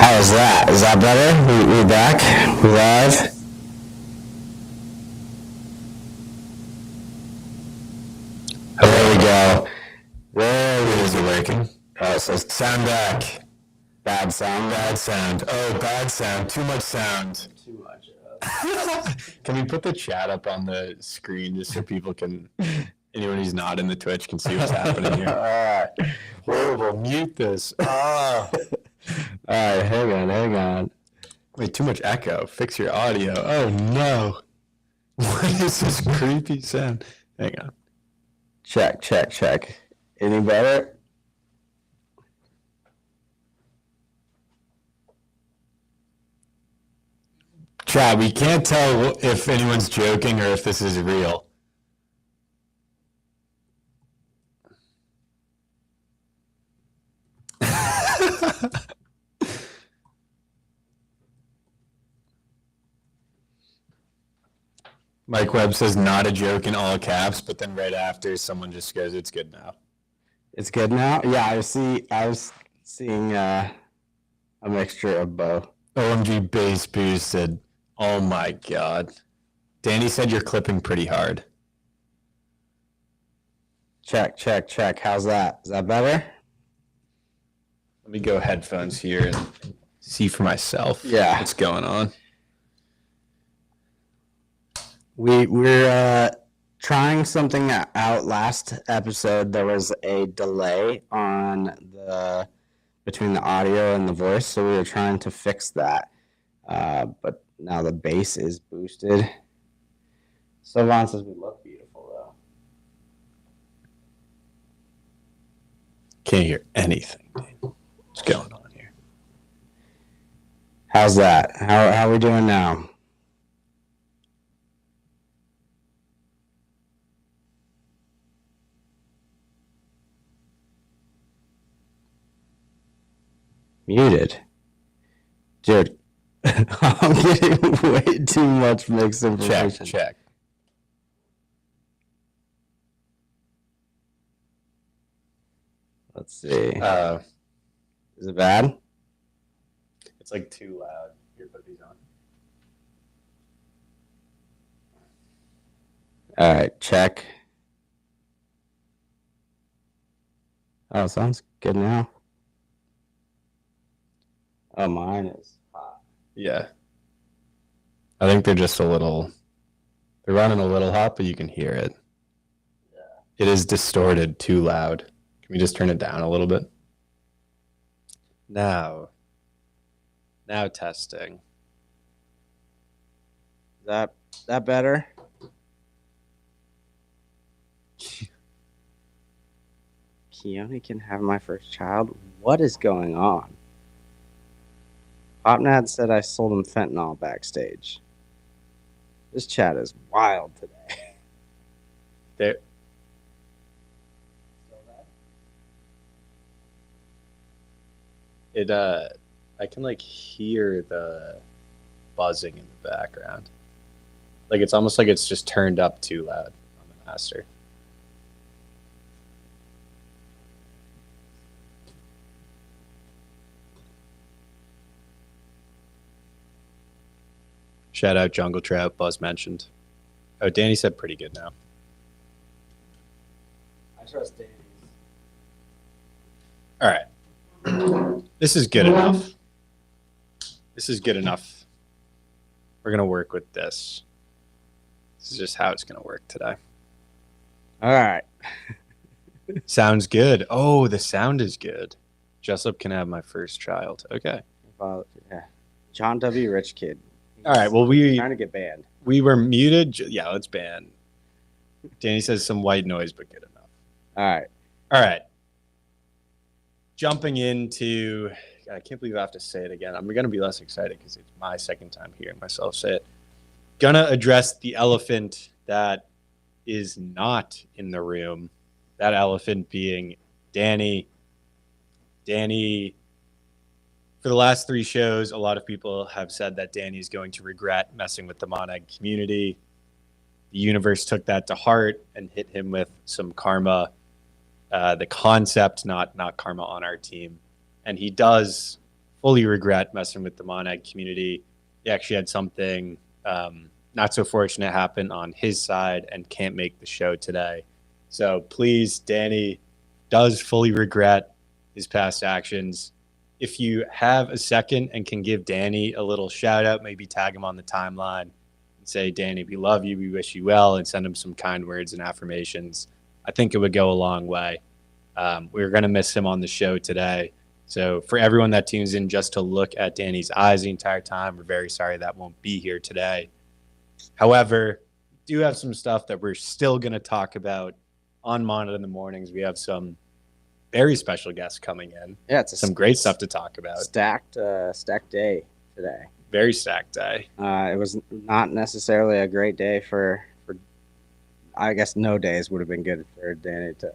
How's that? Is that better? We back? We live? There we go. There Is it working? so Sound back. bad sound. Bad sound. Oh, bad sound. Too much sound. Too much. Can we put the chat up on the screen just so people can, anyone who's not in the Twitch can see what's happening here? Alright. Horrible. Mute this. Ah. Alright, hang on. Wait, too much echo. Fix your audio. Oh, no. What is this creepy sound? Hang on. Check. Any better? Chat, we can't tell if anyone's joking or if this is real. Mike Webb says not a joke in all caps, but then right after someone just goes, it's good now. It's good now? Yeah, I was seeing a mixture of both. OMG Base Boost said, oh my God. Danny said you're clipping pretty hard. Check. How's that? Is that better? Let me go headphones here and see for myself what's going on. We're trying something out. Last episode, there was a delay between the audio and the voice, so we were trying to fix that. But now the bass is boosted. Sylvan says we look beautiful, though. Can't hear anything. What's going on here? How's that? How are we doing now? Muted. Dude, I'm getting way too much mixed information. Check. Let's see. Is it bad? It's like too loud. Here, put these on. All right, check. Oh, sounds good now. Oh, mine is hot. Yeah. I think they're just they're running a little hot, but you can hear it. Yeah. It is distorted, too loud. Can we just turn it down a little bit? Now testing. Is that better? Keone can have my first child? What is going on? Popnad said I sold him fentanyl backstage. This chat is wild today. There. I can hear the buzzing in the background. It's almost like it's just turned up too loud on the master. Shout out Jungle Trout, Buzz mentioned. Oh, Danny said pretty good now. I trust Danny's. All right. This is good enough. We're going to work with this. This is just how it's going to work today. All right. Sounds good. Oh, the sound is good. Jessup can have my first child. Okay. Yeah. John W. Rich Kid. All right. Well, trying to get banned. We were muted. Yeah, let's ban. Danny says some white noise, but good enough. All right. Jumping into, I can't believe I have to say it again. I'm going to be less excited because it's my second time hearing myself say it. Gonna address the elephant that is not in the room. That elephant being Danny. Danny, for the last 3 shows, a lot of people have said that Danny is going to regret messing with the Moneg community. The universe took that to heart and hit him with some karma. The concept, not karma on our team. And he does fully regret messing with the Monad community. He actually had something not so fortunate happen on his side and can't make the show today. So please, Danny does fully regret his past actions. If you have a second and can give Danny a little shout out, maybe tag him on the timeline and say, Danny, we love you, we wish you well, and send him some kind words and affirmations. I think it would go a long way. We're going to miss him on the show today. So for everyone that tunes in just to look at Danny's eyes the entire time, we're very sorry that won't be here today. However, we do have some stuff that we're still going to talk about on Monad in the mornings. We have some very special guests coming in. Yeah, it's some great stuff to talk about. Stacked day today. Very stacked day. It was not necessarily a great day for. I guess no days would have been good for Danny to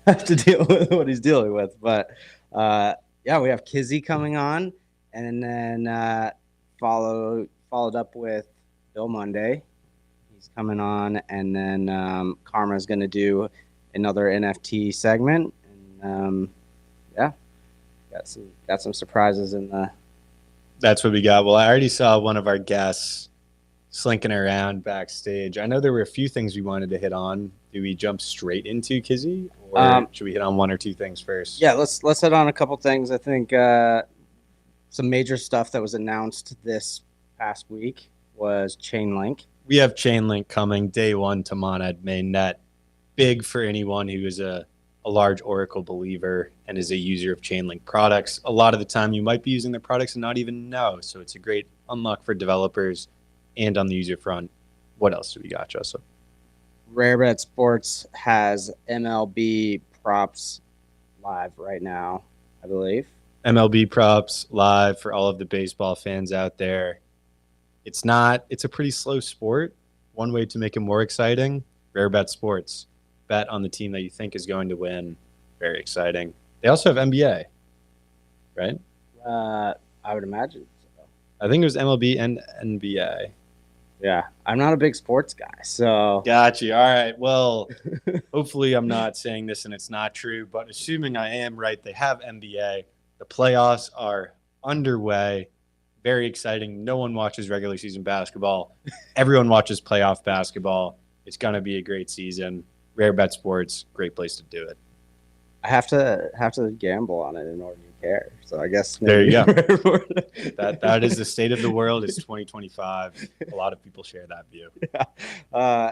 have to deal with what he's dealing with. But yeah, we have Kizzy coming on, and then followed up with Bill Monday. He's coming on, and then Karma's going to do another NFT segment. And yeah, got some surprises in the. That's what we got. Well, I already saw one of our guests slinking around backstage. I know there were a few things we wanted to hit on. Do we jump straight into Kizzy, or should we hit on one or two things first? Yeah, let's hit on a couple things. I think some major stuff that was announced this past week was Chainlink. We have Chainlink coming day one to Monad mainnet. Big for anyone who is a large Oracle believer and is a user of Chainlink products. A lot of the time you might be using their products and not even know. So it's a great unlock for developers and on the user front. What else do we got, Joseph? Rarebet Sports has MLB props live right now, I believe. MLB props live for all of the baseball fans out there. It's a pretty slow sport. One way to make it more exciting, Rarebet Sports. Bet on the team that you think is going to win. Very exciting. They also have NBA, right? I would imagine so. I think it was MLB and NBA. Yeah, I'm not a big sports guy, so. Got you. All right. Well, hopefully I'm not saying this and it's not true, but assuming I am right, they have NBA. The playoffs are underway. Very exciting. No one watches regular season basketball. Everyone watches playoff basketball. It's going to be a great season. Rarebet Sports, great place to do it. I have to gamble on it in order to care. So I guess there you go. that is the state of the world. It's 2025. A lot of people share that view. Yeah.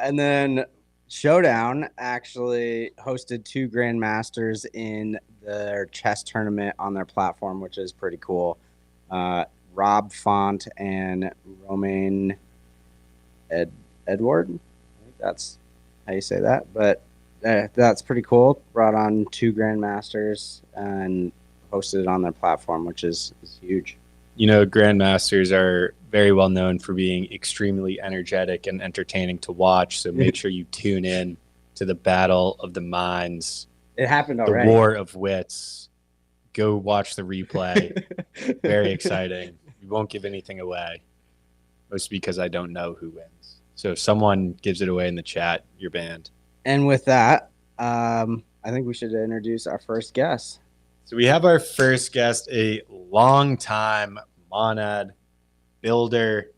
And then Showdown actually hosted 2 grandmasters in their chess tournament on their platform, which is pretty cool. Rob Font and Romain Edward. I think that's how you say that, but that's pretty cool. Brought on 2 grandmasters and hosted it on their platform, which is huge. You know, grandmasters are very well known for being extremely energetic and entertaining to watch, so make sure you tune in to the battle of the minds. It happened already. The war of wits. Go watch the replay. Very exciting. We won't give anything away, mostly because I don't know who wins. So if someone gives it away in the chat, you're banned. And with that, I think we should introduce our first guest. So we have our first guest, a longtime Monad builder,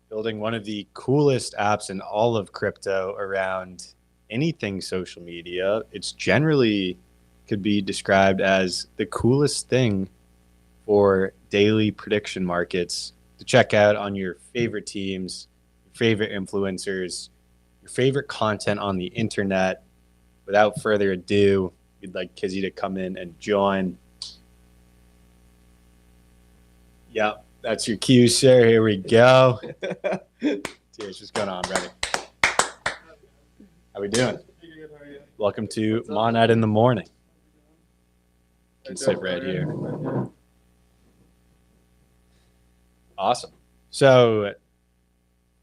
building one of the coolest apps in all of crypto around anything social media. It's generally could be described as the coolest thing for daily prediction markets to check out on your favorite teams, your favorite influencers, your favorite content on the internet. Without further ado, we'd like Kizzy to come in and join. Yep, that's your cue, sir. Here we go. Cheers, what's going on, brother? How we doing? Good, how are you? Welcome to Monad in the Morning. You can sit right here. Awesome. So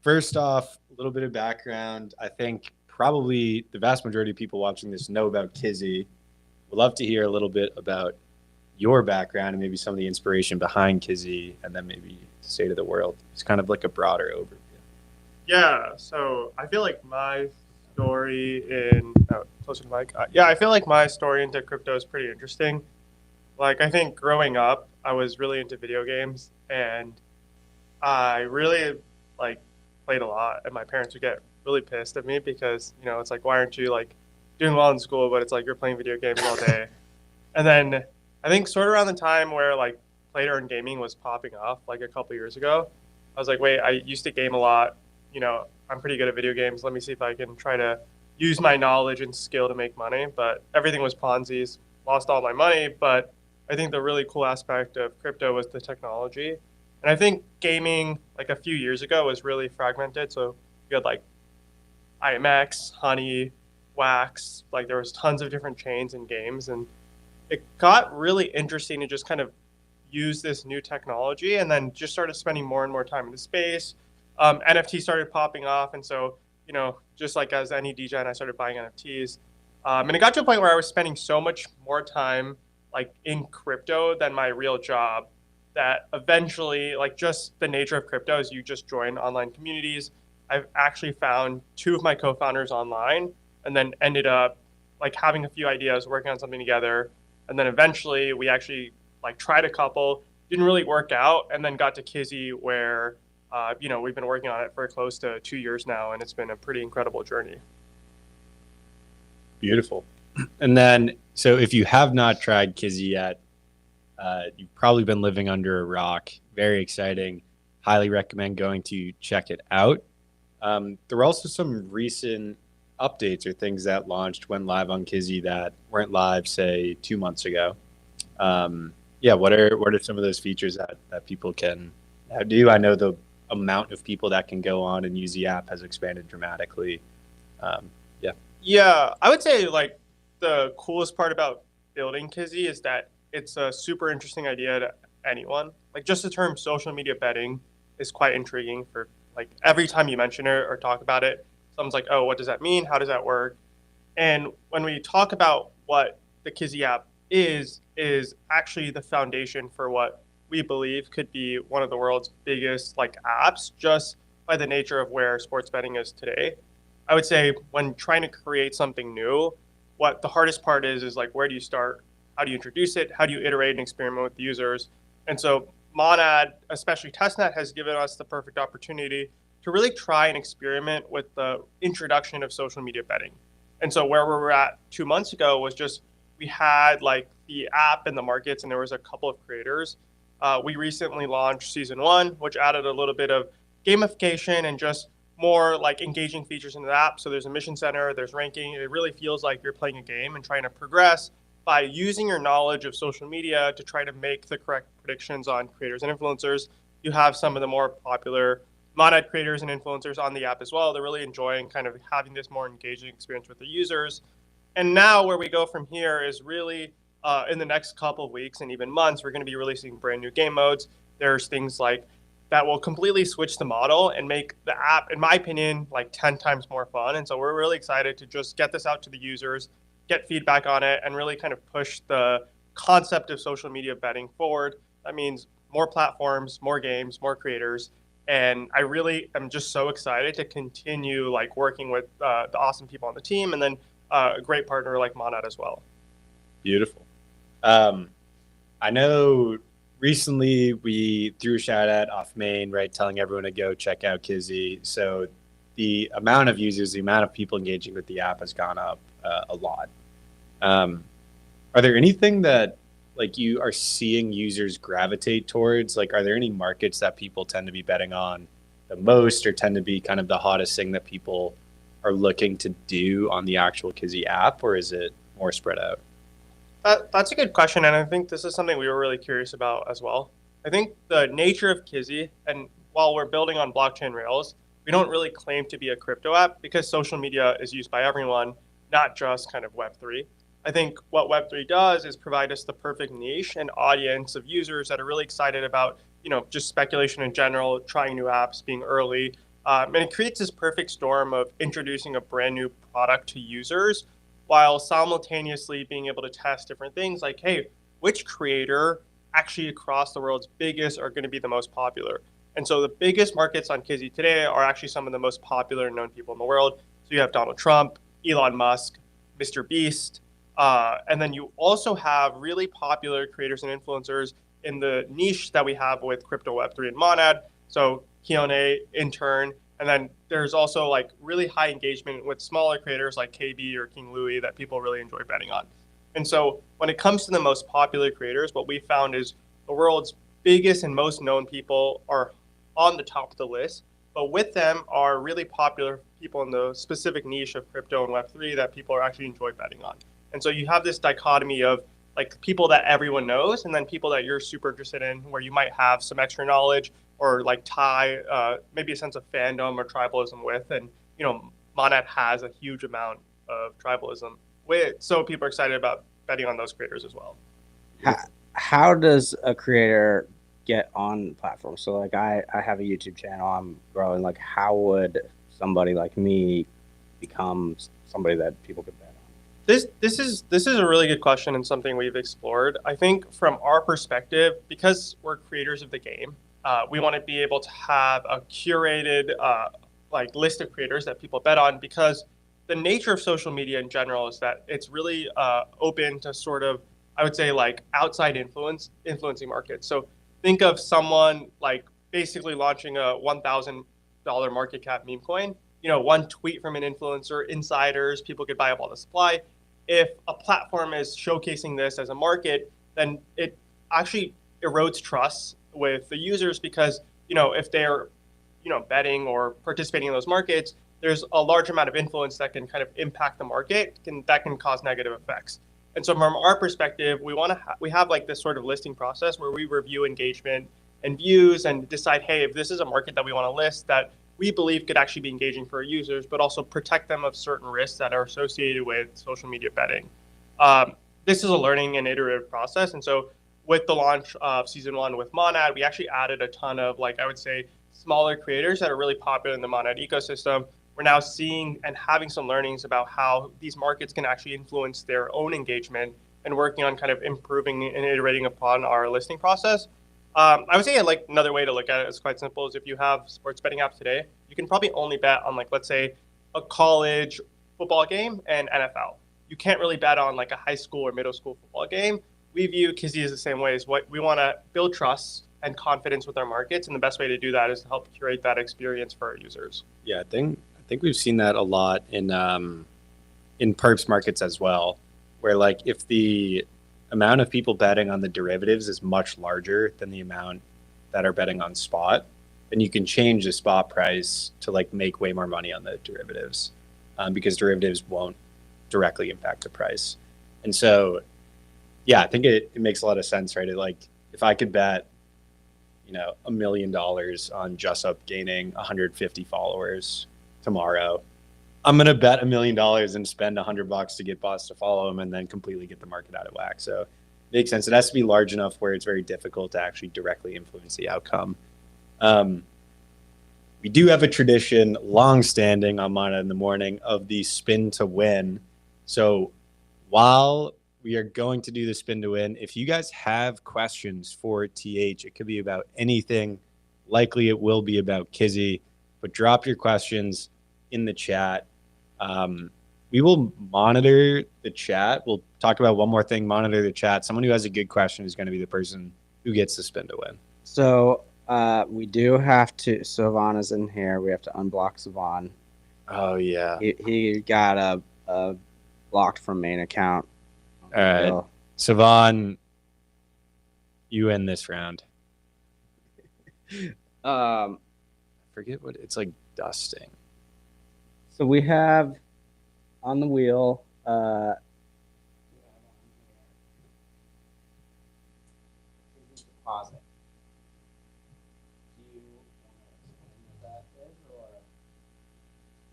first off, a little bit of background. I think probably the vast majority of people watching this know about Kizzy. Would love to hear a little bit about your background and maybe some of the inspiration behind Kizzy, and then maybe state of the world. It's kind of like a broader overview. Yeah, so I feel like my story in closer to Mike. I feel like my story into crypto is pretty interesting. Like I think growing up, I was really into video games, and I really like played a lot, and my parents would get really pissed at me because it's like, why aren't you like doing well in school, but it's like you're playing video games all day. And then I think sort of around the time where like play to earn gaming was popping off, like a couple years ago, I was like, wait, I used to game a lot. I'm pretty good at video games. Let me see if I can try to use my knowledge and skill to make money. But everything was Ponzi's, lost all my money. But I think the really cool aspect of crypto was the technology. And I think gaming like a few years ago was really fragmented. So you had like IMX, Honey, Wax, like there was tons of different chains and games, and it got really interesting to just kind of use this new technology, and then just started spending more and more time in the space. NFT started popping off, and so just like as any DJ, I started buying NFTs, and it got to a point where I was spending so much more time like in crypto than my real job that eventually, like just the nature of crypto is you just join online communities. I've actually found two of my co-founders online, and then ended up like having a few ideas, working on something together, and then eventually we actually like tried a couple, didn't really work out, and then got to Kizzy where we've been working on it for close to 2 years now, and it's been a pretty incredible journey. Beautiful. And then, so if you have not tried Kizzy yet, you've probably been living under a rock. Very exciting. Highly recommend going to check it out. There were also some recent updates or things that went live on Kizzy that weren't live, say, 2 months ago. Yeah, what are some of those features that people can do? I know the amount of people that can go on and use the app has expanded dramatically. Yeah. Yeah, I would say like the coolest part about building Kizzy is that it's a super interesting idea to anyone. Like just the term social media betting is quite intriguing for like every time you mention it or talk about it, someone's like, oh, what does that mean? How does that work? And when we talk about what the Kizzy app is actually the foundation for what we believe could be one of the world's biggest like apps, just by the nature of where sports betting is today. I would say when trying to create something new, what the hardest part is like where do you start? How do you introduce it? How do you iterate and experiment with the users? And so Monad, especially testnet, has given us the perfect opportunity to really try and experiment with the introduction of social media betting. And so where we were at 2 months ago was just we had like the app in the markets, and there was a couple of creators. We recently launched season one, which added a little bit of gamification and just more like engaging features in the app. So there's a mission center, there's ranking. It really feels like you're playing a game and trying to progress by using your knowledge of social media to try to make the correct predictions on creators and influencers. You have some of the more popular Monad creators and influencers on the app as well. They're really enjoying kind of having this more engaging experience with the users. And now where we go from here is really in the next couple of weeks and even months, we're going to be releasing brand new game modes. There's things like that will completely switch the model and make the app, in my opinion, like 10 times more fun. And so we're really excited to just get this out to the users, get feedback on it, and really kind of push the concept of social media betting forward. That means more platforms, more games, more creators. And I really am just so excited to continue like working with the awesome people on the team, and then a great partner like Monad as well. Beautiful. I know recently we threw a shout out off main, right, telling everyone to go check out Kizzy. So the amount of users, the amount of people engaging with the app has gone up a lot. Are there anything that like you are seeing users gravitate towards? Like, are there any markets that people tend to be betting on the most, or tend to be kind of the hottest thing that people are looking to do on the actual Kizzy app, or is it more spread out? That's a good question, and I think this is something we were really curious about as well. I think the nature of Kizzy, and while we're building on blockchain rails, we don't really claim to be a crypto app because social media is used by everyone, not just kind of Web3. I think what Web3 does is provide us the perfect niche and audience of users that are really excited about, just speculation in general, trying new apps, being early. And it creates this perfect storm of introducing a brand new product to users while simultaneously being able to test different things like, hey, which creator actually across the world's biggest are going to be the most popular? And so the biggest markets on Kizzy today are actually some of the most popular and known people in the world. So you have Donald Trump, Elon Musk, Mr. Beast, And then you also have really popular creators and influencers in the niche that we have with crypto Web3 and Monad. So Kione, Intern, and then there's also like really high engagement with smaller creators like KB or King Louis that people really enjoy betting on. And so when it comes to the most popular creators, what we found is the world's biggest and most known people are on the top of the list, but with them are really popular people in the specific niche of crypto and Web3 that people are actually enjoy betting on. And so you have this dichotomy of like people that everyone knows and then people that you're super interested in where you might have some extra knowledge or like tie maybe a sense of fandom or tribalism with. And, Monad has a huge amount of tribalism with, so people are excited about betting on those creators as well. How does a creator get on platforms? So like I have a YouTube channel, I'm growing. Like how would somebody like me become somebody that people could bet on? This is a really good question and something we've explored. I think from our perspective, because we're creators of the game, we want to be able to have a curated like list of creators that people bet on because the nature of social media in general is that it's really open to sort of, I would say, like outside influencing markets. So think of someone like basically launching a $1,000 market cap meme coin. One tweet from an influencer, insiders, people could buy up all the supply. If a platform is showcasing this as a market, then it actually erodes trust with the users because if they're betting or participating in those markets, there's a large amount of influence that can kind of impact the market, that can cause negative effects. And so from our perspective, we have like this sort of listing process where we review engagement and views and decide, hey, if this is a market that we want to list that we believe could actually be engaging for our users, but also protect them of certain risks that are associated with social media betting. This is a learning and iterative process. And so with the launch of season 1 with Monad, we actually added a ton of, like, I would say, smaller creators that are really popular in the Monad ecosystem. We're now seeing and having some learnings about how these markets can actually influence their own engagement and working on kind of improving and iterating upon our listing process. I would say like another way to look at it is quite simple is if you have sports betting apps today, you can probably only bet on like, let's say, a college football game and NFL. You can't really bet on like a high school or middle school football game. We view Kizzy as the same way as what we want to build trust and confidence with our markets. And the best way to do that is to help curate that experience for our users. Yeah, I think we've seen that a lot in perps markets as well, where like if the amount of people betting on the derivatives is much larger than the amount that are betting on spot, then you can change the spot price to like make way more money on the derivatives because derivatives won't directly impact the price. And so, yeah, I think it makes a lot of sense, right? Like if I could bet, $1 million on JustUp gaining 150 followers tomorrow, I'm going to bet $1 million and spend $100 to get bots to follow him and then completely get the market out of whack. So it makes sense. It has to be large enough where it's very difficult to actually directly influence the outcome. We do have a tradition, long-standing on Monad in the Morning, of the spin to win. So while we are going to do the spin to win, if you guys have questions for TH, it could be about anything. Likely it will be about Kizzy, but drop your questions in the chat. We will monitor the chat. We'll talk about one more thing, monitor the chat. Someone who has a good question is going to be the person who gets the spin to win. So we do have to, Savon is in here. We have to unblock Savon. Oh, yeah. He got a blocked from main account. All right. Savon, you win this round. Forget what it's like, dusting. So we have on the wheel, deposit.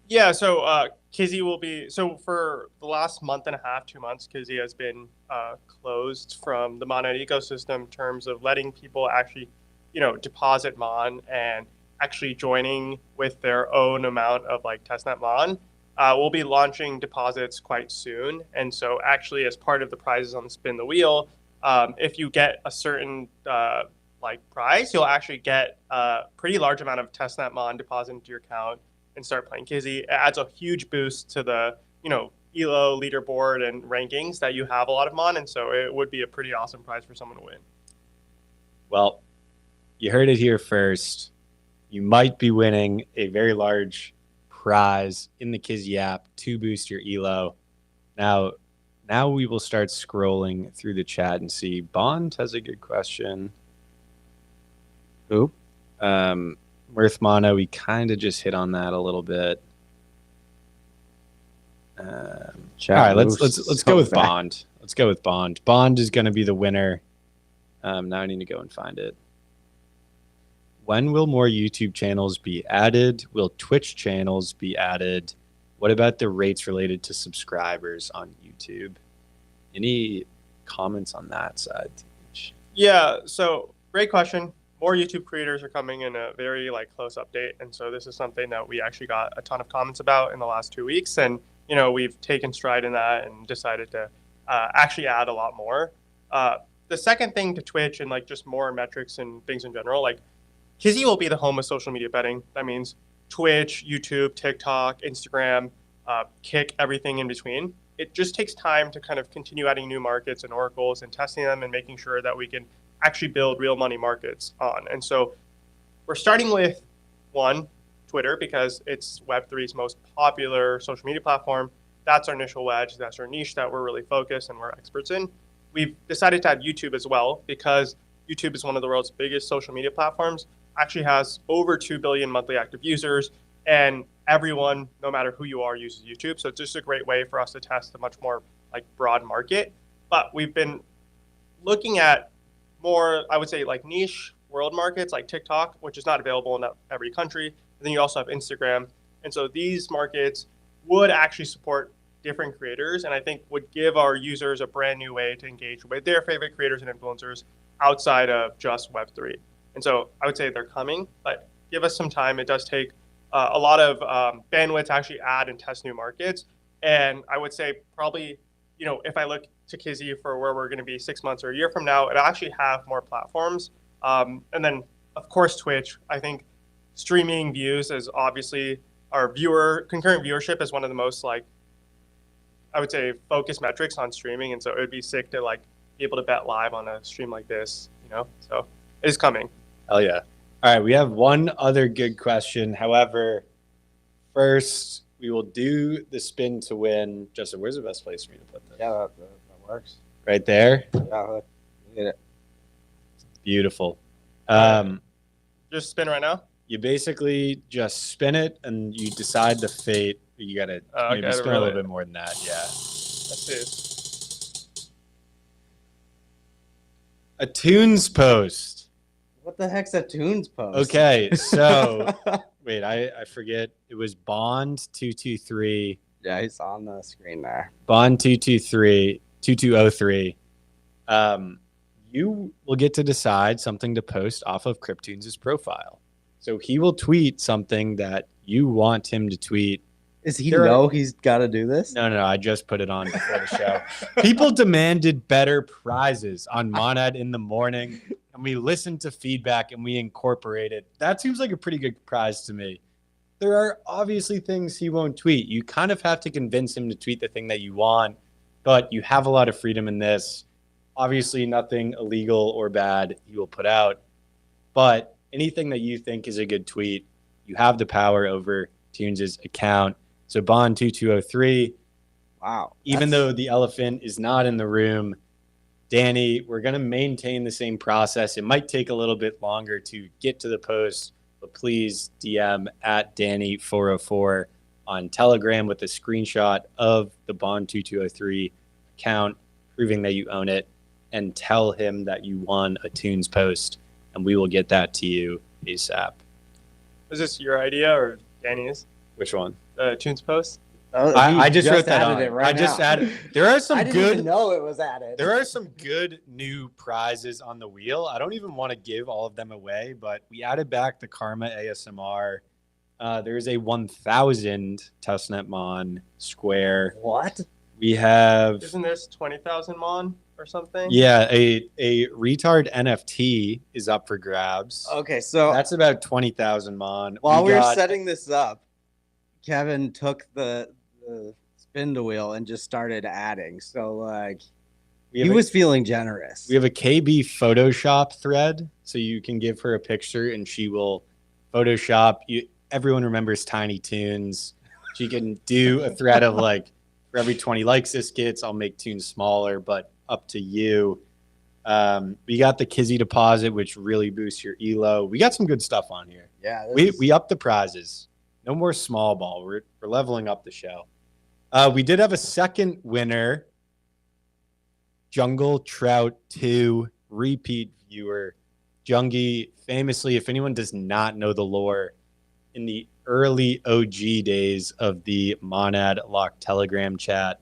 Yeah, so Kizzy will be, so for the last month and a half, 2 months, Kizzy has been closed from the Monad ecosystem in terms of letting people actually, deposit Mon and actually joining with their own amount of like testnet Mon. We'll be launching deposits quite soon. And so actually as part of the prizes on the Spin the Wheel, if you get a certain like prize, you'll actually get a pretty large amount of testnet Mon deposited into your account and start playing Kizzy. It adds a huge boost to the Elo leaderboard and rankings that you have a lot of Mon, and so it would be a pretty awesome prize for someone to win. Well, you heard it here first. You might be winning a very large prize in the Kizzy app to boost your Elo. Now we will start scrolling through the chat and see. Bond has a good question. Who? Mirth Mono, we kind of just hit on that a little bit. Chat all right, moves let's so go with fast. Bond. Let's go with Bond. Bond is going to be the winner. Now I need to go and find it. When will more YouTube channels be added? Will Twitch channels be added? What about the rates related to subscribers on YouTube? Any comments on that side? Yeah, so great question. More YouTube creators are coming in a very close update, and so this is something that we actually got a ton of comments about in the last 2 weeks, and we've taken stride in that and decided to actually add a lot more. The second thing to Twitch and just more metrics and things in general, Kizzy will be the home of social media betting. That means Twitch, YouTube, TikTok, Instagram, Kick, everything in between. It just takes time to kind of continue adding new markets and oracles and testing them and making sure that we can actually build real money markets on. And so we're starting with Twitter, because it's Web3's most popular social media platform. That's our initial wedge. That's our niche that we're really focused and we're experts in. We've decided to add YouTube as well, because YouTube is one of the world's biggest social media platforms, actually has over 2 billion monthly active users, and everyone, no matter who you are, uses YouTube. So it's just a great way for us to test a much more broad market. But we've been looking at more, I would say, niche world markets like TikTok, which is not available in every country. And then you also have Instagram. And so these markets would actually support different creators, and I think would give our users a brand new way to engage with their favorite creators and influencers outside of just Web3. And so I would say they're coming, but give us some time. It does take a lot of bandwidth to actually add and test new markets. And I would say probably, if I look to Kizzy for where we're going to be 6 months or a year from now, it'll actually have more platforms. And then, of course, Twitch. I think streaming views is obviously our concurrent viewership is one of the most I would say focus metrics on streaming. And so it would be sick to be able to bet live on a stream like this, so it is coming. Hell yeah. All right, we have one other good question. However, first we will do the spin to win. Justin, where's the best place for me to put this? Yeah, that works. Right there? Yeah, look, get it. Beautiful. Just spin right now? You basically just spin it and you decide the fate. You got to maybe spin a little bit more than that. Yeah. Let's see. A Tunes post. What the heck's a Tunes post? Okay, so wait, I forget. It was Bond 223. Yeah, he's on the screen there. Bond 223 2203. You will get to decide something to post off of Cryptunes' profile. So he will tweet something that you want him to tweet. Does he know he's got to do this? No, I just put it on before the show. People demanded better prizes on Monad in the morning, and we listened to feedback and we incorporated. That seems like a pretty good prize to me. There are obviously things he won't tweet. You kind of have to convince him to tweet the thing that you want, but you have a lot of freedom in this. Obviously, nothing illegal or bad he will put out, but anything that you think is a good tweet, you have the power over Tunes' account. So Bond 2203. Wow. Even though the elephant is not in the room, Danny, we're going to maintain the same process. It might take a little bit longer to get to the post, but please DM at Danny404 on Telegram with a screenshot of the Bond 2203 account, proving that you own it, and tell him that you won a Tunes post, and we will get that to you ASAP. Was this your idea or Danny's? Which one? Tunes post? I just wrote that on. It right I just now. added. There are some I didn't good. even know it was added. There are some good new prizes on the wheel. I don't even want to give all of them away, but we added back the Karma ASMR. There's a 1,000 Testnet Mon Square. What? We have. Isn't this 20,000 Mon or something? Yeah, a retard NFT is up for grabs. Okay, so That's about 20,000 Mon. while we were setting this up, Kevin took the spin the wheel and just started adding. So like We he have was feeling generous. we have a KB Photoshop thread, so you can give her a picture and she will Photoshop you. Everyone remembers Tiny Toons. She can do a thread of like, for every 20 likes this gets, I'll make Toons smaller, but up to you. We got the Kizzy deposit, which really boosts your elo. We got some good stuff on here. Yeah, We upped the prizes. No more small ball. We're leveling up the show. We did have a second winner, Jungle Trout 2 repeat viewer. Jungie, famously, if anyone does not know the lore, in the early OG days of the Monad Lock Telegram chat,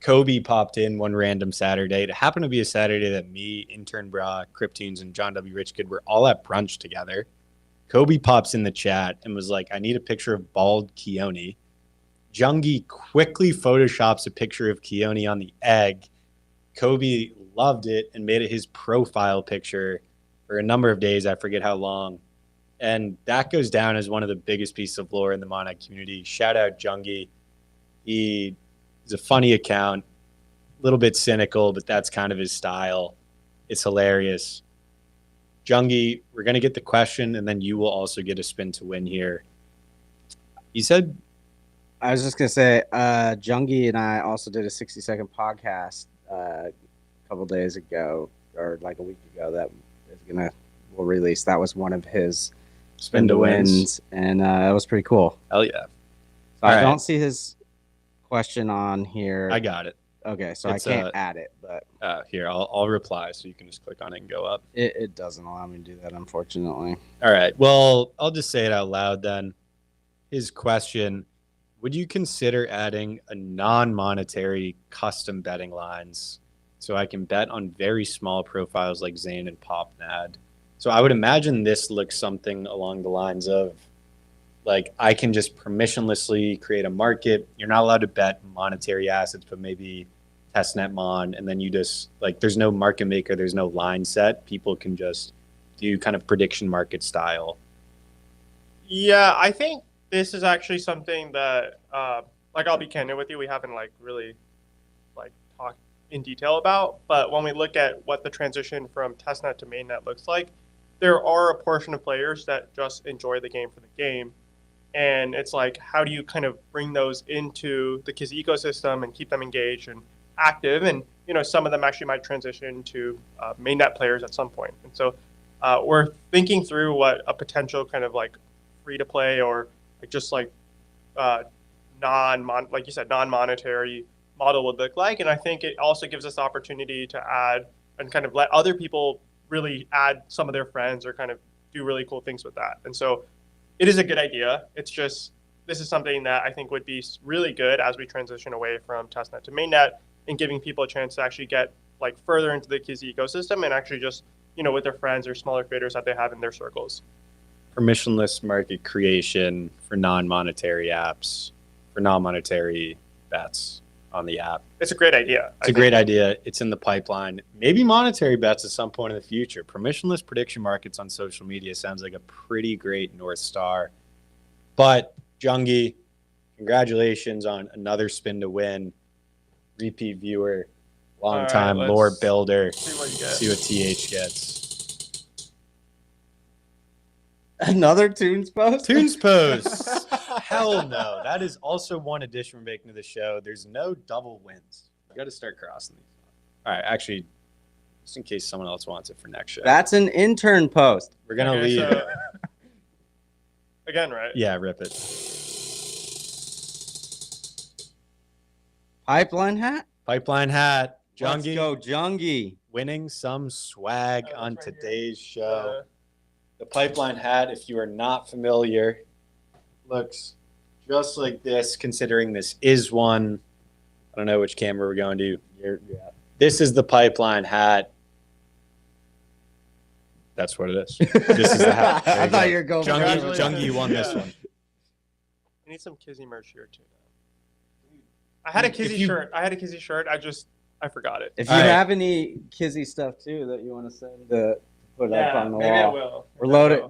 Kobe popped in one random Saturday. It happened to be a Saturday that me, Intern Bra, Cryptoons, and John W. Richkid were all at brunch together. Kobe pops in the chat and was like, I need a picture of bald Keone. Jungie quickly photoshops a picture of Keone on the egg. Kobe loved it and made it his profile picture for a number of days. I forget how long. And that goes down as one of the biggest pieces of lore in the Monad community. Shout out Jungie. He's a funny account, a little bit cynical, but that's kind of his style. It's hilarious. Jungie, we're going to get the question, and then you will also get a spin to win here. You said? I was just going to say, Jungie and I also did a 60-second podcast a couple days ago, or like a week ago, that is will release. That was one of his spin to wins, and it was pretty cool. Hell yeah. So I don't see his question on here. I got it. Okay, so it's, I can't add it, but here I'll reply, so you can just click on it and go up. It doesn't allow me to do that, unfortunately. All right. Well, I'll just say it out loud then. His question: would you consider adding a non-monetary custom betting lines so I can bet on very small profiles like Zane and PopNad? So I would imagine this looks something along the lines of, like, I can just permissionlessly create a market. You're not allowed to bet monetary assets, but maybe testnet mon, and then you just, like, there's no market maker, there's no line set. People can just do kind of prediction market style. Yeah, I think this is actually something that, like, I'll be candid with you, we haven't like really like talked in detail about. But when we look at what the transition from testnet to mainnet looks like, there are a portion of players that just enjoy the game for the game. And it's like, how do you kind of bring those into the Kizzy ecosystem and keep them engaged and active? And, you know, some of them actually might transition to mainnet players at some point. And so we're thinking through what a potential kind of like free to play or like just like like you said, non-monetary model would look like. And I think it also gives us the opportunity to add and kind of let other people really add some of their friends or kind of do really cool things with that. And so it is a good idea. It's just, this is something that I think would be really good as we transition away from testnet to mainnet and giving people a chance to actually get like further into the Kizzy ecosystem and actually just, you know, with their friends or smaller creators that they have in their circles. Permissionless market creation for non-monetary apps, for non-monetary bets on the app. It's a great idea. It's a great idea. It's in the pipeline. Maybe monetary bets at some point in the future. Permissionless prediction markets on social media sounds like a pretty great North Star. But Jungie, congratulations on another spin to win. Repeat viewer, long time lore builder. See what TH gets. Another Toons post? Toons post. Hell no. That is also one addition we're making to the show. There's no double wins. You got to start crossing these. All right, actually, just in case someone else wants it for next show. That's an intern post. We're going to leave. So, again, right? Yeah, rip it. Pipeline hat? Pipeline hat. Jungie. Let's go, Jungie. Winning some swag on today's show. The pipeline hat, if you are not familiar, looks just like this, considering this is one. I don't know which camera we're going to. This is the pipeline hat. That's what it is. This is the hat. I thought you were going. Jungie won this one. I need some Kizzy merch here too. I had a Kizzy shirt. I forgot it. If you have any Kizzy stuff too that you want to send to put up on the wall, I will. We're loaded.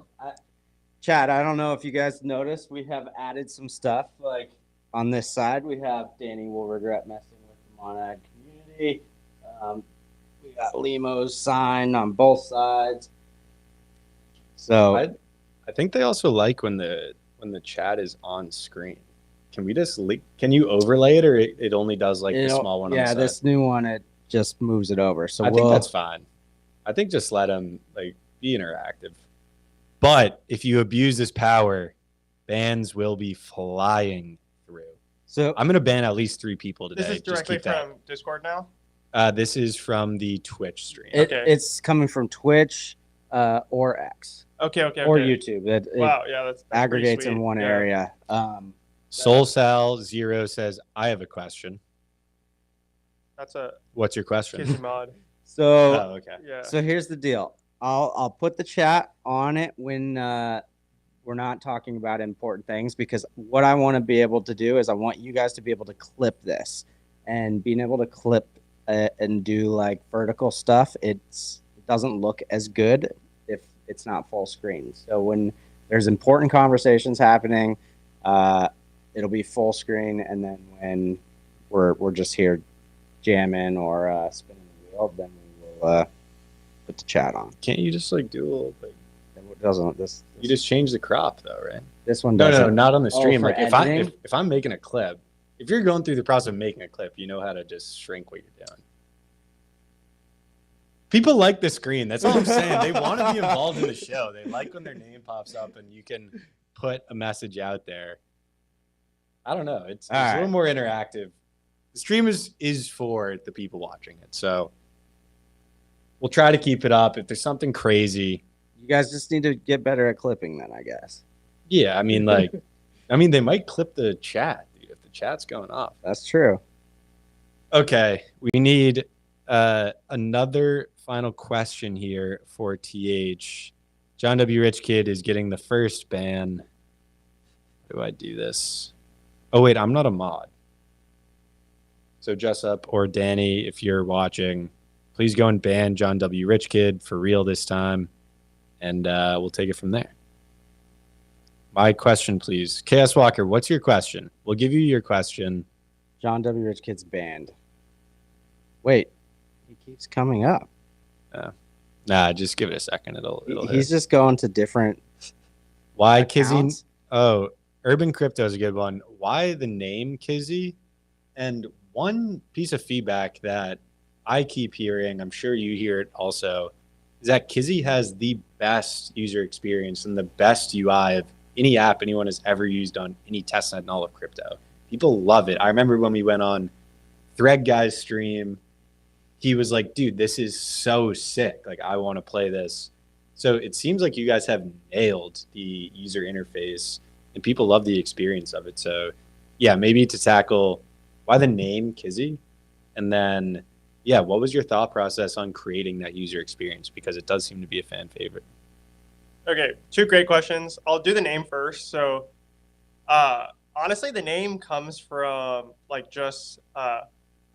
Chad, I don't know if you guys noticed, we have added some stuff like on this side, we have Danny will regret messing with the Monad community. We got Limo's sign on both sides. So I think they also like when the chat is on screen. Can we just can you overlay it, or it only does like the small one on the yeah, side? this new one, it just moves it over. So I think that's fine. I think just let them like be interactive. But if you abuse this power, bans will be flying through. So I'm gonna ban at least 3 people today. This is directly from Discord now. This is from the Twitch stream. It's coming from Twitch or X. Okay. Or YouTube. Wow, yeah, that's aggregates in one area. SoulSal0 says, I have a question. What's your question? Kizzy mod. So, okay. Yeah. So here's the deal. I'll put the chat on it when we're not talking about important things, because what I want to be able to do is I want you guys to be able to clip this, and being able to clip and do like vertical stuff. It doesn't look as good if it's not full screen. So when there's important conversations happening, it'll be full screen, and then when we're just here jamming or spinning the wheel, then we will put the chat on. Can't you just like do a little thing? It doesn't this? You just change the crop though, right? This one doesn't. No, not on the stream. Like editing? if I'm making a clip, if you're going through the process of making a clip, you know how to just shrink what you're doing. People like the screen. That's all I'm saying. They want to be involved in the show. They like when their name pops up and you can put a message out there. I don't know. It's a little more interactive. The stream is for the people watching it. So we'll try to keep it up. If there's something crazy, you guys just need to get better at clipping then, I guess. Yeah, I mean, they might clip the chat, dude, if the chat's going off. That's true. Okay, we need another final question here for TH. John W. Rich Kid is getting the first ban. How do I do this? Oh, wait, I'm not a mod. So Jessup or Danny, if you're watching, please go and ban John W. Rich Kid for real this time, and we'll take it from there. My question, please. Chaos Walker, what's your question? We'll give you your question. John W. Rich Kid's banned. Wait, he keeps coming up. Nah, just give it a second. It'll He's just going to different. Why Kizzy? Oh, Urban Crypto is a good one. Why the name Kizzy? And one piece of feedback that I keep hearing, I'm sure you hear it also, is that Kizzy has the best user experience and the best UI of any app anyone has ever used on any testnet in all of crypto. People love it. I remember when we went on Thread Guy's stream, he was like, dude, this is so sick. Like, I want to play this. So it seems like you guys have nailed the user interface and people love the experience of it. So yeah, maybe to tackle why the name Kizzy, and then, yeah, what was your thought process on creating that user experience? Because it does seem to be a fan favorite. Okay, 2 great questions. I'll do the name first. So honestly, the name comes from like just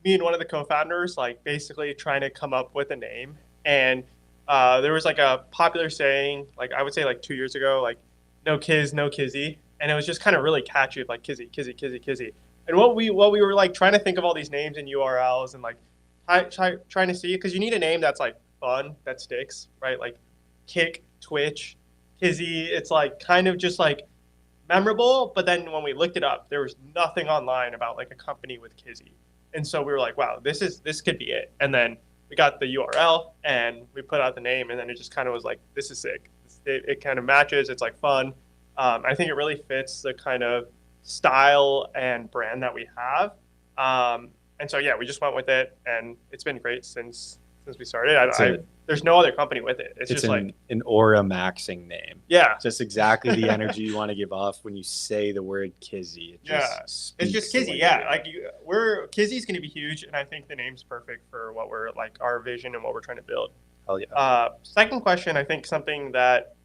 me and one of the co-founders, like basically trying to come up with a name. And there was like a popular saying, like I would say like 2 years ago, like no Kiz, no Kizzy. And it was just kind of really catchy, like Kizzy, Kizzy, Kizzy, Kizzy. And what we were like trying to think of all these names and URLs and like trying to see, because you need a name that's like fun, that sticks, right? Like Kick, Twitch, Kizzy. It's like kind of just like memorable. But then when we looked it up, there was nothing online about like a company with Kizzy. And so we were like, wow, this could be it. And then we got the URL and we put out the name, and then it just kind of was like, this is sick. It kind of matches. It's like fun. I think it really fits the kind of style and brand that we have. And so, yeah, we just went with it, and it's been great since we started. There's no other company with it. It's just like an aura maxing name. Yeah. Just exactly the energy you want to give off when you say the word Kizzy. It's just Kizzy. Yeah. Like Kizzy's going to be huge. And I think the name's perfect for what we're like, our vision and what we're trying to build. Hell yeah. Second question, I think something that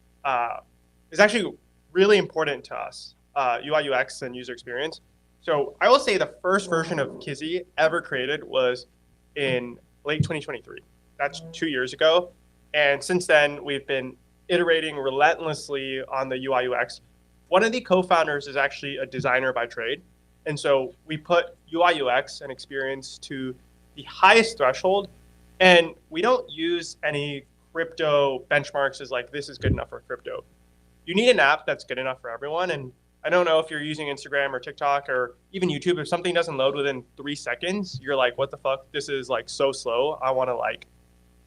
is actually really important to us, UI, UX, and user experience. So I will say the first version of Kizzy ever created was in late 2023. That's 2 years ago. And since then, we've been iterating relentlessly on the UI, UX. One of the co-founders is actually a designer by trade. And so we put UI UX and experience to the highest threshold, and we don't use any crypto benchmarks as like this is good enough for crypto. You need an app that's good enough for everyone. And I don't know if you're using Instagram or TikTok or even YouTube. If something doesn't load within 3 seconds, you're like, what the fuck? This is like so slow. I want to like,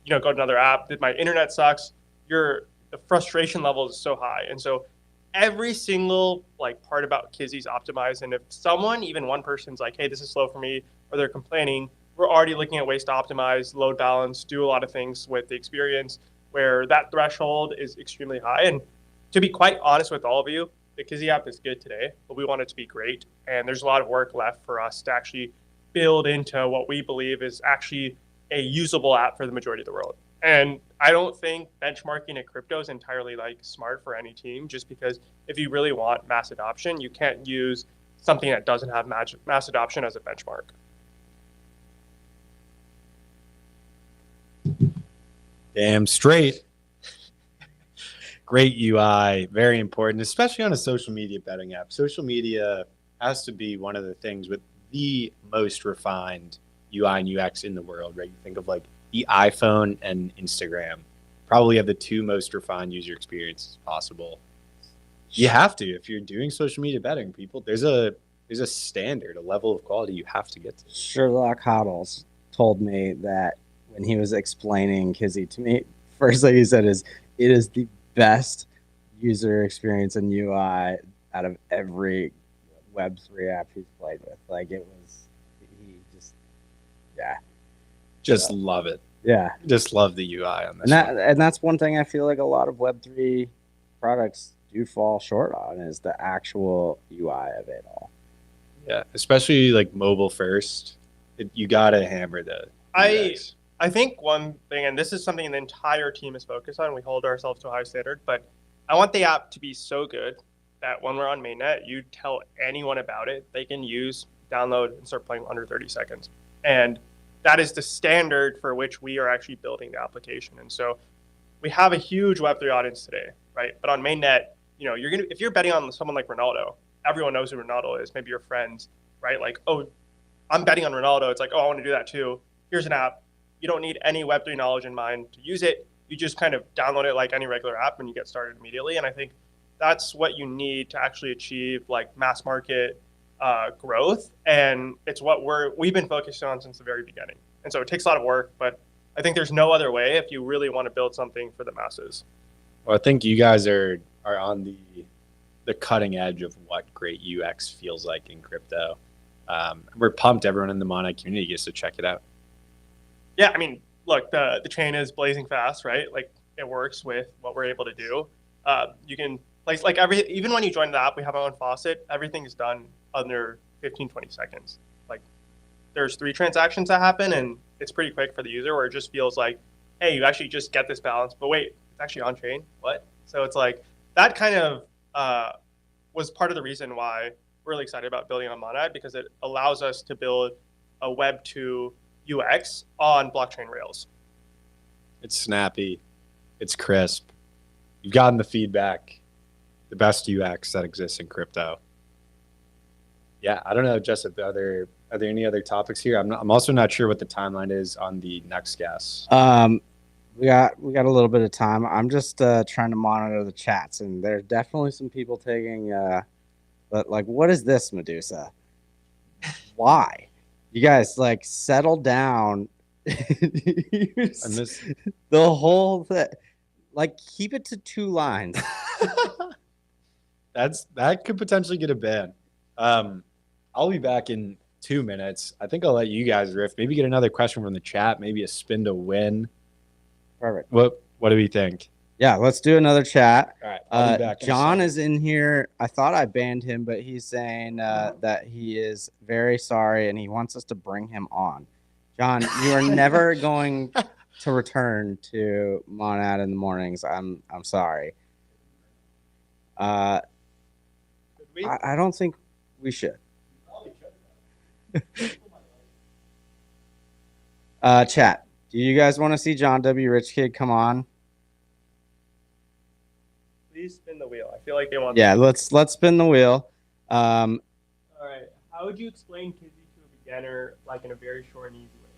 go to another app. My internet sucks. The frustration level is so high. And so every single like part about Kizzy's optimized. And if someone, even one person's like, hey, this is slow for me, or they're complaining, we're already looking at ways to optimize, load balance, do a lot of things with the experience where that threshold is extremely high. And to be quite honest with all of you, the Kizzy app is good today, but we want it to be great. And there's a lot of work left for us to actually build into what we believe is actually a usable app for the majority of the world. And I don't think benchmarking a crypto is entirely like smart for any team, just because if you really want mass adoption, you can't use something that doesn't have mass adoption as a benchmark. Damn straight. Great UI, very important, especially on a social media betting app. Social media has to be one of the things with the most refined UI and UX in the world, right? You think of like the iPhone and Instagram, probably have the two most refined user experiences possible. You have to, if you're doing social media betting, people, there's a standard, a level of quality you have to get to. Sherlock Hoddles told me that when he was explaining Kizzy to me, first thing he said is, it is the best user experience in UI out of every Web3 app he's played with. Like it was, he just, yeah. Just love it. Yeah. Just love the UI on this. And that's one thing I feel like a lot of Web3 products do fall short on is the actual UI of it all. Yeah, especially like mobile first. You gotta hammer the UX. I think one thing, and this is something the entire team is focused on, we hold ourselves to a high standard, but I want the app to be so good that when we're on mainnet, you tell anyone about it, they can use, download, and start playing under 30 seconds. And that is the standard for which we are actually building the application. And so we have a huge Web3 audience today, right? But on mainnet, if you're betting on someone like Ronaldo, everyone knows who Ronaldo is, maybe your friends, right? Like, oh, I'm betting on Ronaldo. It's like, oh, I want to do that too. Here's an app. You don't need any Web3 knowledge in mind to use it. You just kind of download it like any regular app and you get started immediately. And I think that's what you need to actually achieve like mass market growth. And it's what we've been focused on since the very beginning. And so it takes a lot of work, but I think there's no other way if you really want to build something for the masses. Well, I think you guys are on the cutting edge of what great UX feels like in crypto. We're pumped everyone in the Monad community gets to check it out. Yeah, I mean, look, the chain is blazing fast, right? Like it works with what we're able to do. You can place like even when you join the app, we have our own faucet. Everything is done under 15, 20 seconds. Like there's 3 transactions that happen and it's pretty quick for the user where it just feels like, hey, you actually just get this balance, but wait, it's actually on chain. What? So it's like that kind of was part of the reason why we're really excited about building on Monad, because it allows us to build a Web 2 UX on blockchain rails. It's snappy. It's crisp. You've gotten the feedback. The best UX that exists in crypto. Yeah, I don't know, Jessup, are there any other topics here? I'm also not sure what the timeline is on the next guest. We got a little bit of time. I'm just trying to monitor the chats, and there's definitely some people taking. But like, what is this, Medusa? Why? You guys like settle down. The whole thing, like, keep it to 2 lines. That could potentially get a ban. I'll be back in 2 minutes. I think I'll let you guys riff. Maybe get another question from the chat. Maybe a spin to win. Perfect. What do we think? Yeah, let's do another chat. All right, I'll be back. John is in here. I thought I banned him, but he's saying that he is very sorry and he wants us to bring him on. John, you are never going to return to Monad in the mornings. I'm sorry. I don't think we should. Chat, do you guys want to see John W. Rich Kid come on? Please spin the wheel. I feel like they want. Yeah, let's spin the wheel. All right. How would you explain Kizzy to a beginner, like in a very short and easy way?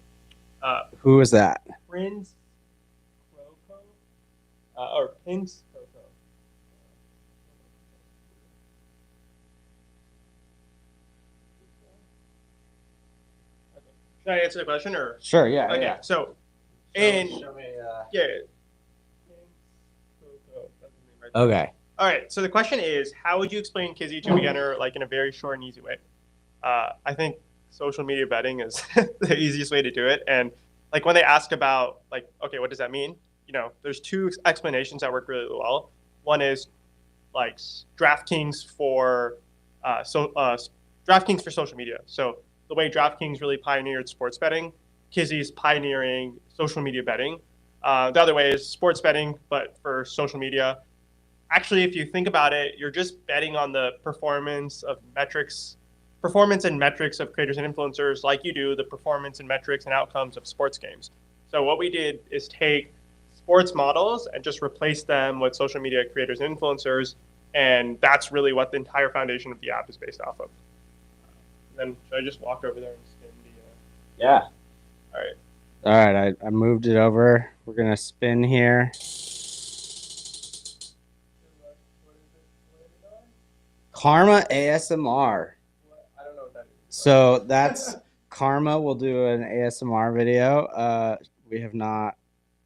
Who was that? Prince Croco, or Prince Croco. Okay. Should I answer the question or? Sure. Yeah. Okay, Yeah. so and Show me, yeah. That's his name right there. Okay. All right. So the question is, how would you explain Kizzy to a beginner, like in a very short and easy way? I think social media betting is the easiest way to do it. And like when they ask about like, okay, what does that mean? You know, there's two explanations that work really well. One is like DraftKings for DraftKings for social media. So the way DraftKings really pioneered sports betting, Kizzy's pioneering social media betting. The other way is sports betting, but for social media. Actually, if you think about it, you're just betting on the performance and metrics of creators and influencers, like you do the performance and metrics and outcomes of sports games. So what we did is take sports models and just replace them with social media creators and influencers, and that's really what the entire foundation of the app is based off of. Then should I just walk over there and spin the? Yeah. All right. All right. I moved it over. We're gonna spin here. Karma ASMR. I don't know what that is. So that's Karma will do an ASMR video. We have not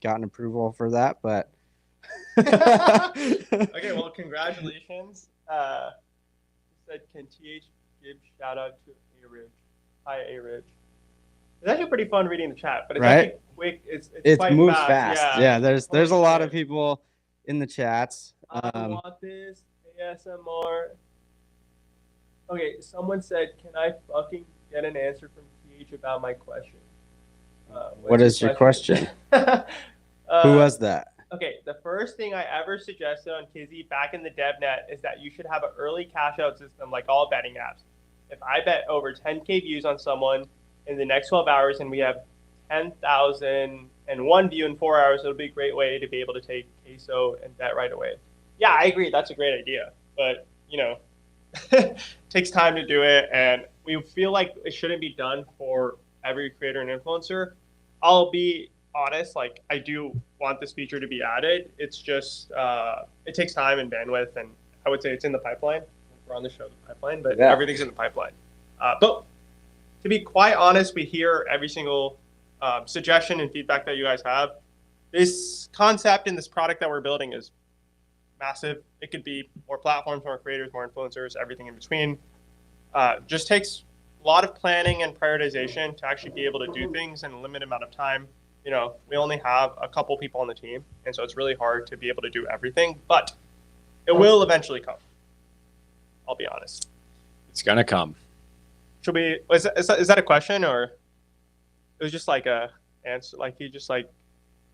gotten approval for that, but Okay, well, congratulations. Said, can TH give shout out to A Ridge? Hi, A Ridge. It's actually pretty fun reading the chat, but it's Right? actually quick. It's quite moves fast. fast. Yeah, there's a Holy lot shit. of people in the chats. I want this ASMR. Okay, someone said, can I fucking get an answer from TH about my question? What is your question? Who was that? Okay, the first thing I ever suggested on Kizzy back in the DevNet is that you should have an early cash out system like all betting apps. If I bet over 10K views on someone in the next 12 hours and we have 10,001 view in 4 hours, it'll be a great way to be able to take queso and bet right away. Yeah, I agree. That's a great idea. But, you know, it takes time to do it. And we feel like it shouldn't be done for every creator and influencer. I'll be honest, like I do want this feature to be added. It's just, it takes time and bandwidth. And I would say it's in the pipeline. We're on the show, the pipeline, but everything's in the pipeline. But to be quite honest, we hear every single suggestion and feedback that you guys have. This concept and this product that we're building is massive. It could be more platforms, more creators, more influencers, everything in between. Just takes a lot of planning and prioritization to actually be able to do things in a limited amount of time. You know, we only have a couple people on the team, and so it's really hard to be able to do everything, but it will eventually come. I'll be honest. It's gonna come. Should we? Is that a question, or it was just like a answer? Like he just like,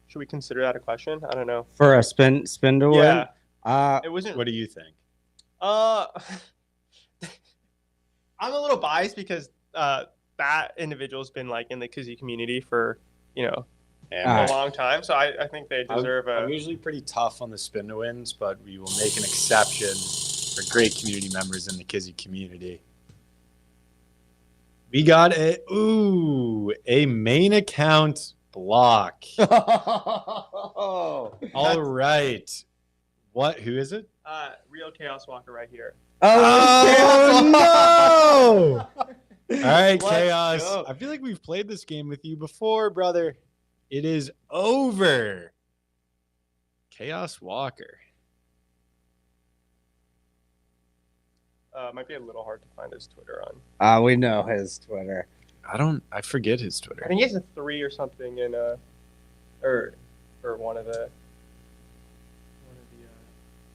should we consider that a question? I don't know. For a spin to win? Yeah. It wasn't. What do you think? I'm a little biased because that individual's been like in the Kizzy community for a long time, so I think they deserve I'm usually pretty tough on the spin to wins, but we will make an exception for great community members in the Kizzy community. We got a main account block. Oh, All right. Who is it? Real Chaos Walker right here. Oh, no! All right, Let's Chaos. go. I feel like we've played this game with you before, brother. It is over. Chaos Walker. Might be a little hard to find his Twitter on. We know his Twitter. I forget his Twitter. I think he has a 3 or something in or one of the.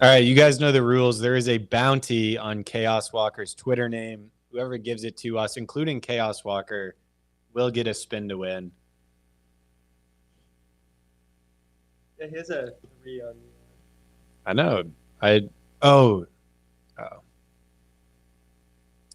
All right, you guys know the rules. There is a bounty on Chaos Walker's Twitter name. Whoever gives it to us, including Chaos Walker, will get a spin to win. Yeah, he has a 3 on. I know. Oh.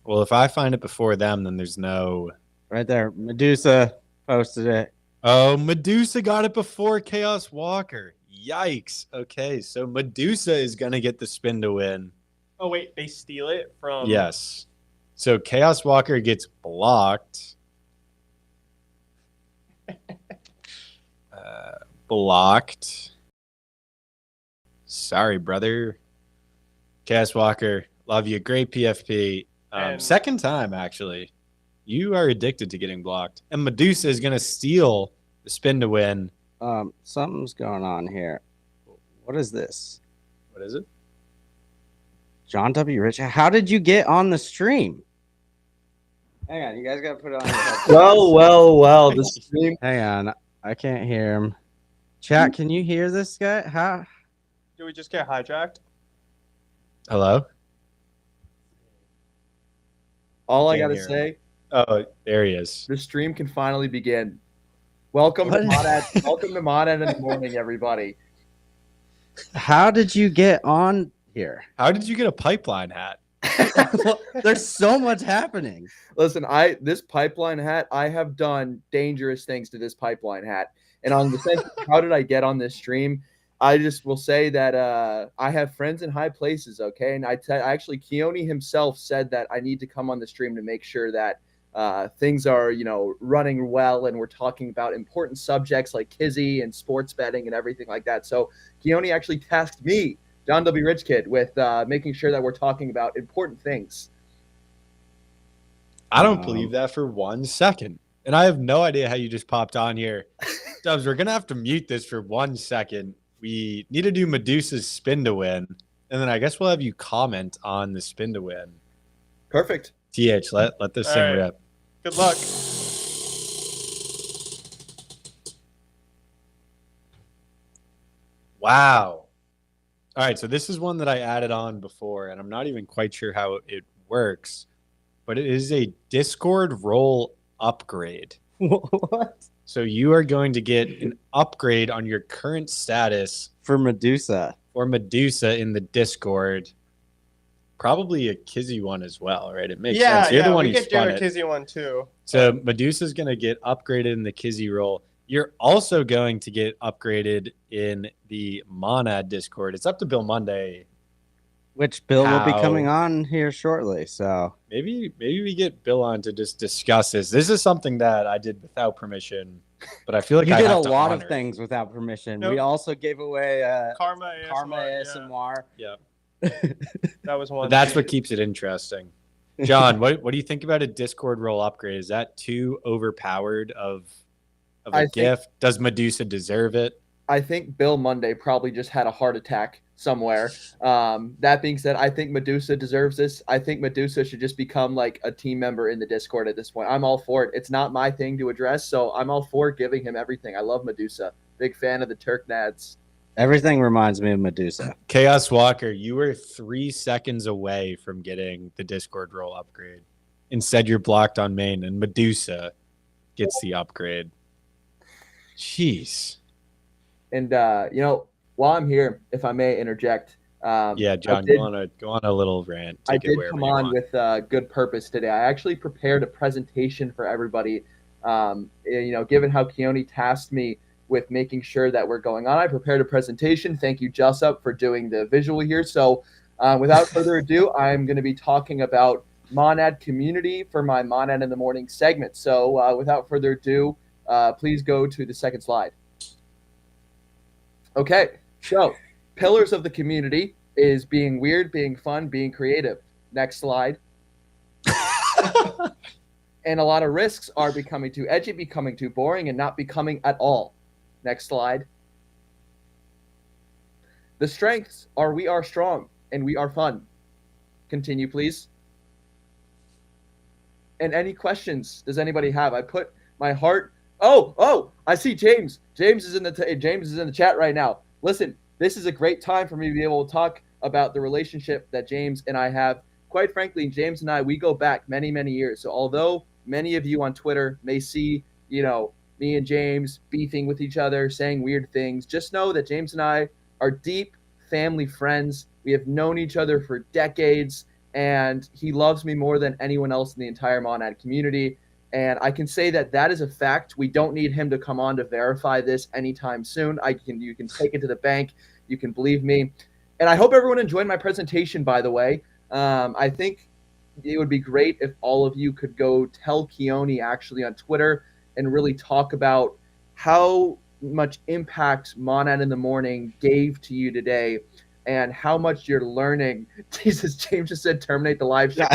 Well, if I find it before them, then there's no. Right there. Medusa posted it. Oh, Medusa got it before Chaos Walker. Yikes. Okay, so Medusa is going to get the spin to win. Oh, wait, they steal it from. Yes. So Chaos Walker gets blocked. Blocked. Sorry, brother. Chaos Walker, love you. Great PFP. And- Second time, actually. You are addicted to getting blocked. And Medusa is going to steal the spin to win. Something's going on here. What is this? What is it? John W. Rich, how did you get on the stream? Hang on, you guys gotta put it on your headphones. Well. The stream. Hang on, I can't hear him. Chat, can you hear this guy? How? Do we just get hijacked? Hello? All I Can't gotta hear him. say, Oh, there he is. the stream can finally begin. Welcome What? to Monad. Welcome to Monad in the morning, everybody. How did you get on here? How did you get a pipeline hat? Well, there's so much happening. Listen, this pipeline hat, I have done dangerous things to this pipeline hat. And on the sense, how did I get on this stream? I just will say that I have friends in high places, okay? And actually, Keone himself said that I need to come on the stream to make sure that things are, running well, and we're talking about important subjects like Kizzy and sports betting and everything like that. So Keone actually tasked me, John W. Rich Kid, with making sure that we're talking about important things. I don't believe that for 1 second. And I have no idea how you just popped on here. Dubs, we're going to have to mute this for 1 second. We need to do Medusa's spin to win. And then I guess we'll have you comment on the spin to win. Perfect. TH, let this All thing right. rip. Good luck. Wow. All right, so this is one that I added on before, and I'm not even quite sure how it works, but it is a Discord role upgrade. What? So you are going to get an upgrade on your current status For Medusa. or Medusa in the Discord. Probably a Kizzy one as well, right? It makes sense. You're the one we who could do spun a it. Kizzy one too. So Medusa's going to get upgraded in the Kizzy role. You're also going to get upgraded in the Monad Discord. It's up to Bill Monday. Which Bill will be How? coming on here shortly. So Maybe we get Bill on to just discuss this. This is something that I did without permission, but I feel like you I did a have to lot honor of things without permission. Nope. We also gave away Karma Karma ASMR. ASMR. Yeah. That was one. But that's what keeps it interesting. John, what do you think about a Discord role upgrade? Is that too overpowered of a I think- gift? Does Medusa deserve it? I think Bill Monday probably just had a heart attack somewhere. That being said, I think Medusa deserves this. I think Medusa should just become like a team member in the Discord at this point. I'm all for it. It's not my thing to address, so I'm all for giving him everything. I love Medusa. Big fan of the Turk Nads. Everything reminds me of Medusa. Chaos Walker, you were 3 seconds away from getting the Discord role upgrade. Instead, you're blocked on main, and Medusa gets the upgrade. Jeez. And while I'm here, if I may interject, Yeah, John, go on a little rant. I Take it did wherever come you on want. with good purpose today. I actually prepared a presentation for everybody. Given how Keone tasked me with making sure that we're going on, I prepared a presentation. Thank you, Jessup, for doing the visual here. So without further ado, I'm going to be talking about Monad community for my Monad in the Morning segment. So without further ado, please go to the second slide. Okay, so pillars of the community is being weird, being fun, being creative. Next slide. And a lot of risks are becoming too edgy, becoming too boring, and not becoming at all. Next slide. The strengths are we are strong and we are fun. Continue, please. And any questions does anybody have? I put my heart. Oh! I see James. James is in the chat right now. Listen, this is a great time for me to be able to talk about the relationship that James and I have. Quite frankly, James and I, we go back many, many years. So although many of you on Twitter may see, me and James beefing with each other, saying weird things, just know that James and I are deep family friends. We have known each other for decades, and he loves me more than anyone else in the entire Monad community. And I can say that is a fact. We don't need him to come on to verify this anytime soon. You can take it to the bank. You can believe me. And I hope everyone enjoyed my presentation, by the way. I think, it would be great if all of you could go tell Keone actually on Twitter and really talk about how much impact Monad in the Morning gave to you today and how much you're learning. Jesus, James just said terminate the live show.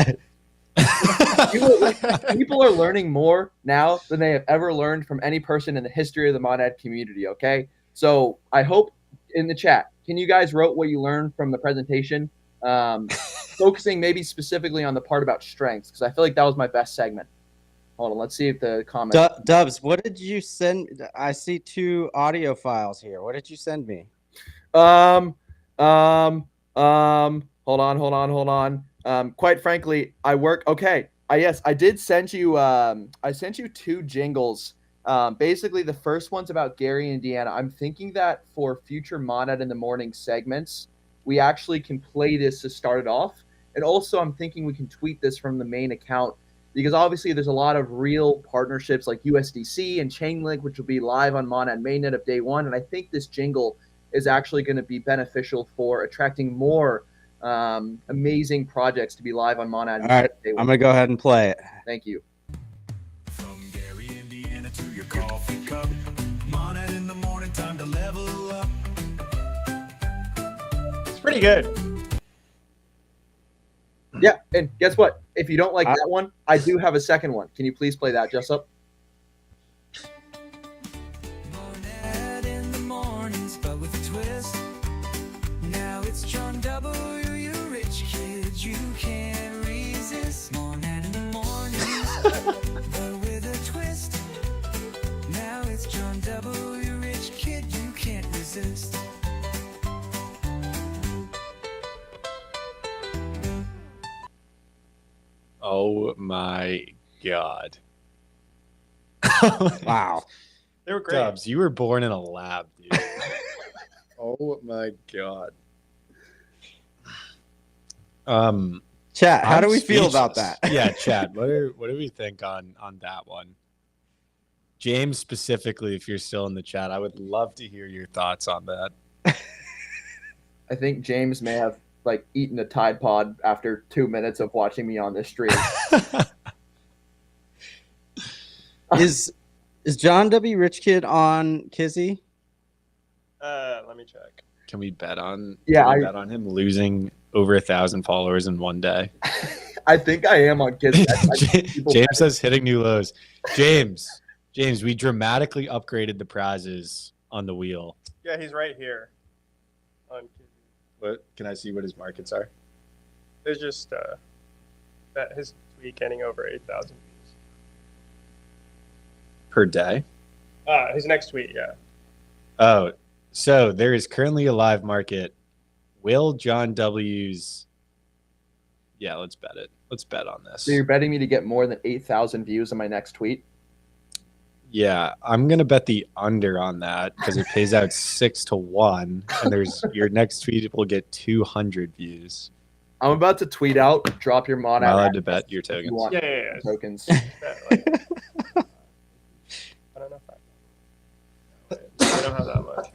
People are learning more now than they have ever learned from any person in the history of the Monad community, okay? So I hope in the chat, can you guys wrote what you learned from the presentation? Focusing maybe specifically on the part about strengths, because I feel like that was my best segment. Hold on, let's see if the comments. Dubs, what did you send? I see 2 audio files here. What did you send me? Hold on. Quite frankly, I work. Okay, yes, I did send you. I sent you 2 jingles. Basically, the first one's about Gary, Indiana. I'm thinking that for future Monad in the Morning segments, we actually can play this to start it off. And also, I'm thinking we can tweet this from the main account because obviously there's a lot of real partnerships like USDC and Chainlink, which will be live on Monad mainnet of day one. And I think this jingle is actually going to be beneficial for attracting more amazing projects to be live on Monad. All right, I'm going to go ahead and play it. Thank you. From Gary, Indiana to your coffee cup. Monad in the morning, time to level up. It's pretty good. Yeah, and guess what? If you don't like that one, I do have a second one. Can you please play that, Jessup? Monad in the mornings, but with a twist. Now it's John W. You rich kids, you can't resist. Monad in the mornings, but with a twist. Now it's John W. Rich kid, you can't resist. Oh my god. Wow. They were great. Dubs, you were born in a lab, dude. Oh my god. Chat, how I'm do we feel about speechless. that? Yeah, chat. What do we think on that one? James, specifically, if you're still in the chat, I would love to hear your thoughts on that. I think James may have like eaten a Tide Pod after 2 minutes of watching me on this stream. Is John W. Rich Kid on Kizzy? Let me check. Can we bet on? Yeah, can we bet on him losing over 1,000 followers in one day? I think I am on Kids. James says hitting new lows. James, we dramatically upgraded the prizes on the wheel. Yeah, he's right here. On What can I see? What his markets are? There's just that his tweet getting over 8,000 views. Per day. His next tweet, yeah. Oh, so there is currently a live market. Will John W's? Yeah, let's bet it. Let's bet on this. So you're betting me to get more than 8,000 views on my next tweet? Yeah, I'm gonna bet the under on that because it pays out 6-1, and there's your next tweet will get 200 views. I'm about to tweet out, drop your mod Am I out. allowed to bet your tokens? You want Yeah. tokens. I don't know if I don't have that much.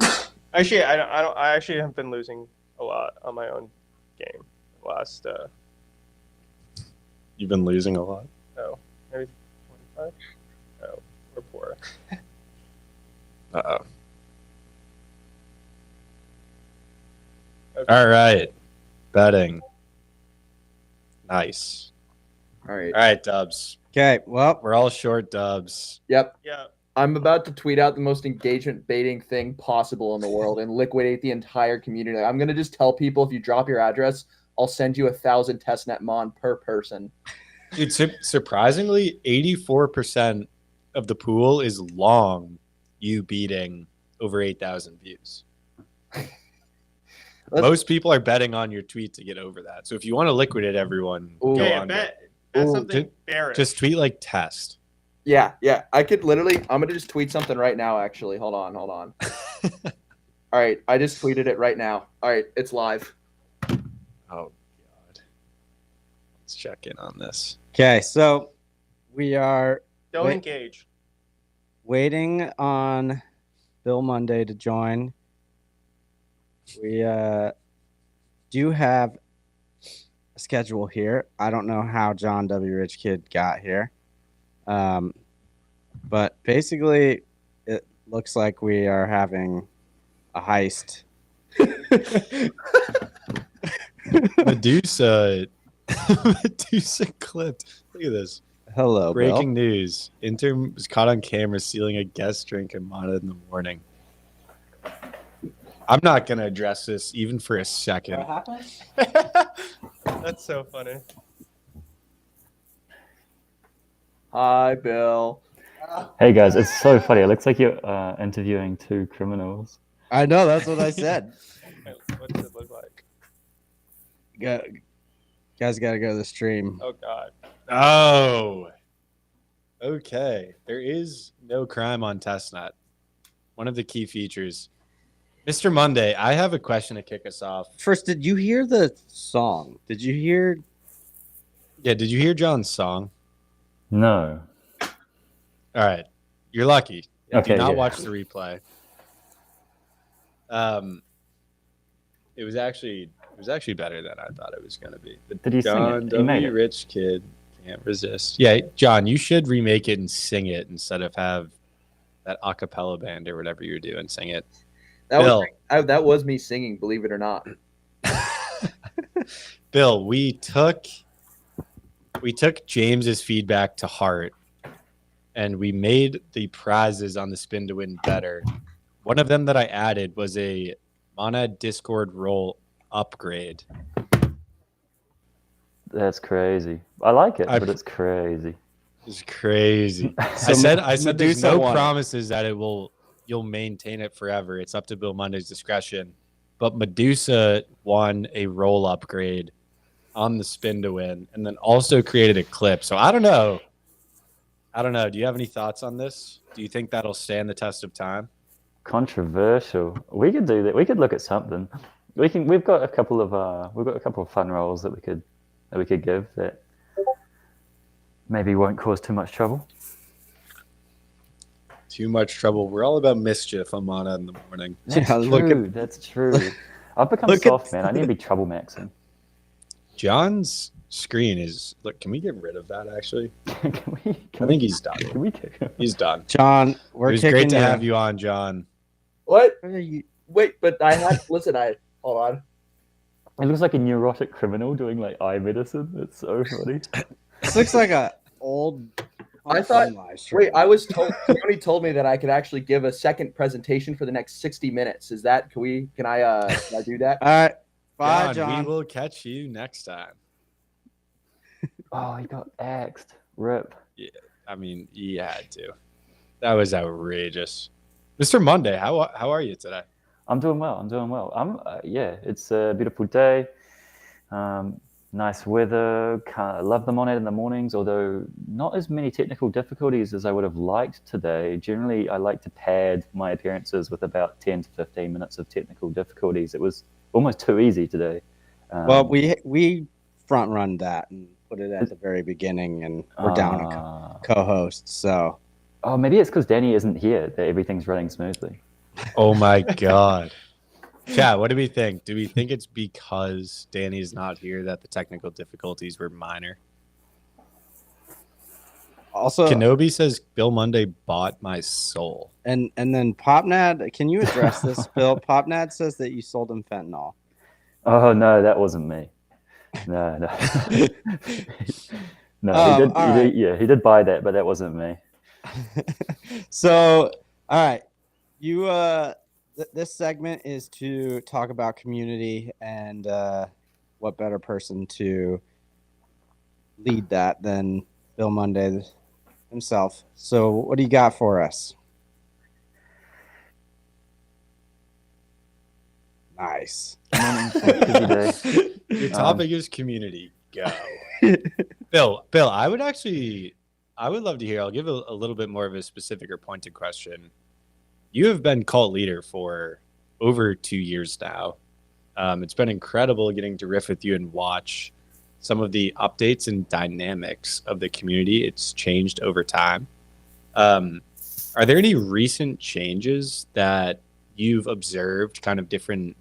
Actually, I don't. I actually have been losing a lot on my own game. The last You've been losing a lot. maybe 25. No, we're poor. Uh-oh. Okay. All right. Betting. Nice. All right. All right, Dubs. Okay, well, We're all short Dubs. Yep. Yeah. I'm about to tweet out the most engagement baiting thing possible in the world and liquidate the entire community. I'm going to just tell people if you drop your address, I'll send you 1,000 testnet mon per person. Dude, surprisingly, 84% of the pool is long you beating over 8,000 views. Most people are betting on your tweet to get over that. So if you want to liquidate everyone, Ooh. go Yeah, on. bet Ooh, something bearish. Just tweet like test. Yeah. I could literally, I'm going to just tweet something right now, actually. Hold on. All right. I just tweeted it right now. All right. It's live. Oh, God. Let's check in on this. okay, so we are Don't wait. engage. waiting on Bill Monday to join. We do have schedule here. I don't know how John W. Rich Kid got here. But basically, it looks like we are having a heist. Medusa. Medusa clipped. Look at this. Hello, Breaking news. Intern was caught on camera stealing a guest drink and modded in the morning. I'm not going to address this even for a second. What happened? That's so funny. Hi, Bill. Hey guys, it's so funny. It looks like you're interviewing two criminals. I know, that's what I said. What does it look like? Guys got to go to the stream. Oh God. Oh. Okay. There is no crime on testnet. One of the key features. Mr. Monday, I have a question to kick us off. First, did you hear the song? Did you hear? Yeah, did you hear John's song? No. All right. You're lucky. Okay, Do not yeah. watch the replay. It was actually better than I thought it was going to be. The Did he sing John it? He made W. it. Rich Kid can't resist. Yeah, John, you should remake it and sing it instead of have that a cappella band or whatever you're doing sing it. That Bill, that was me singing, believe it or not. Bill, we took James's feedback to heart, and we made the prizes on the spin to win better. One of them that I added was a Monad Discord role upgrade. That's crazy. I like it, I- but it's crazy. It's crazy. So I said there's Medusa no won. promises that you'll maintain it forever. It's up to Bill Monday's discretion. But Medusa won a role upgrade on the spin to win, and then also created a clip. So I don't know. Do you have any thoughts on this? Do you think that'll stand the test of time? Controversial. We could do that. We could look at something. We've got a couple of fun roles that we could give that maybe won't cause too much trouble. Too much trouble. We're all about mischief on Mana in the morning. That's Yeah, look at- true. That's true. I've become look at- soft, man. I need to be trouble maxing. John's screen is look. Can we get rid of that? Actually, Can we? I think he's done. Can we? He's done. John, It we're was kicking great to have you on, John. What? What are you- Wait, but I had listen. Hold on. It looks like a neurotic criminal doing like eye medicine. It's so funny. This looks like a old. I thought- live stream. Wait, I was told. Tony told me that I could actually give a second presentation for the next 60 minutes. Is that? Can I do that? All right, bye, John. We will catch you next time. Oh, he got axed. Rip. I mean, he had to. That was outrageous. Mr. Monday, how are you today? I'm doing well. Yeah, it's a beautiful day. Nice weather. Love them on it in the mornings, although not as many technical difficulties as I would have liked today. Generally, I like to pad my appearances with about 10 to 15 minutes of technical difficulties. It was almost too easy today. Well, we front run that and put it at the very beginning, and we're down a co-host. So Oh, maybe it's because Danny isn't here that everything's running smoothly. Oh my god. Chat, what do we think? Do we think it's because Danny's not here that the technical difficulties were minor? also, Kenobi says Bill Monday bought my soul. and then Popnad, can you address this, Bill? Popnad says that you sold him fentanyl. Oh no, that wasn't me. No. No, all right. he did buy that, but that wasn't me. So, all right, you this segment is to talk about community, and what better person to lead that than Bill Monday himself. So, what do you got for us? Nice. Busy day. Your topic is community. Go. Bill, I would love to hear. I'll give a little bit more of a specific or pointed question. You have been cult leader for over 2 years now. It's been incredible getting to riff with you and watch some of the updates and dynamics of the community. It's changed over time. Are there any recent changes that you've observed, kind of different,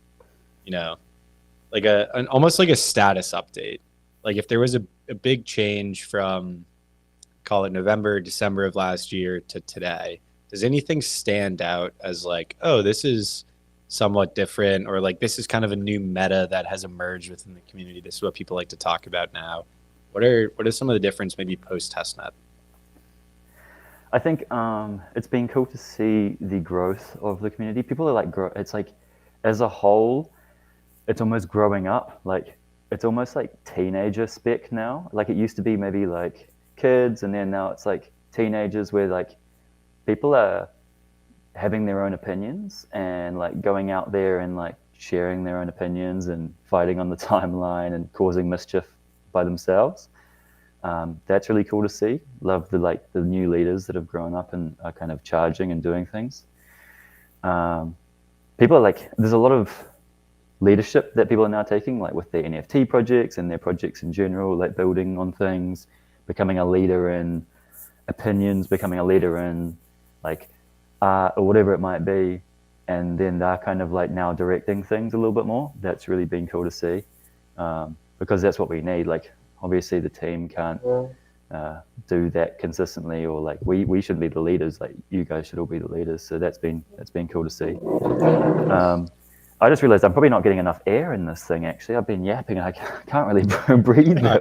like almost like a status update like if there was a big change from, call it November, December of last year to today, does anything stand out as like, oh, this is somewhat different, or like this is kind of a new meta that has emerged within the community? This is what people like to talk about now. What are some of the difference maybe post testnet? I think it's been cool to see the growth of the community. People are like, it's like, as a whole, it's almost growing up. Like, it's almost like teenager spec now. Like, it used to be maybe like kids, and then now it's like teenagers, where like people are having their own opinions and like going out there and like sharing their own opinions and fighting on the timeline and causing mischief by themselves. That's really cool to see. Love the new leaders that have grown up and are kind of charging and doing things. People are like, there's a lot of leadership that people are now taking, like with their NFT projects and their projects in general, like building on things, becoming a leader in opinions, becoming a leader in like art or whatever it might be. And then they're kind of like now directing things a little bit more. That's really been cool to see, because that's what we need. Like, obviously the team can't do that consistently, or like we should be the leaders. Like, you guys should all be the leaders. So that's been cool to see. I just realized I'm probably not getting enough air in this thing. Actually, I've been yapping. I can't really breathe. All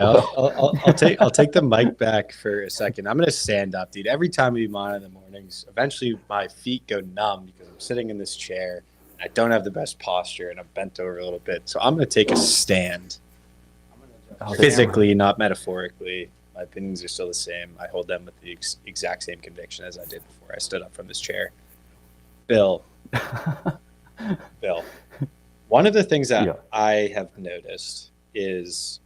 right, I'll take the mic back for a second. I'm gonna stand up, dude. Every time we monitor in the mornings, eventually my feet go numb because I'm sitting in this chair. I don't have the best posture, and I'm bent over a little bit. So I'm gonna take a stand. Physically, not metaphorically. My opinions are still the same. I hold them with the exact same conviction as I did before I stood up from this chair. Bill, one of the things that I have noticed is,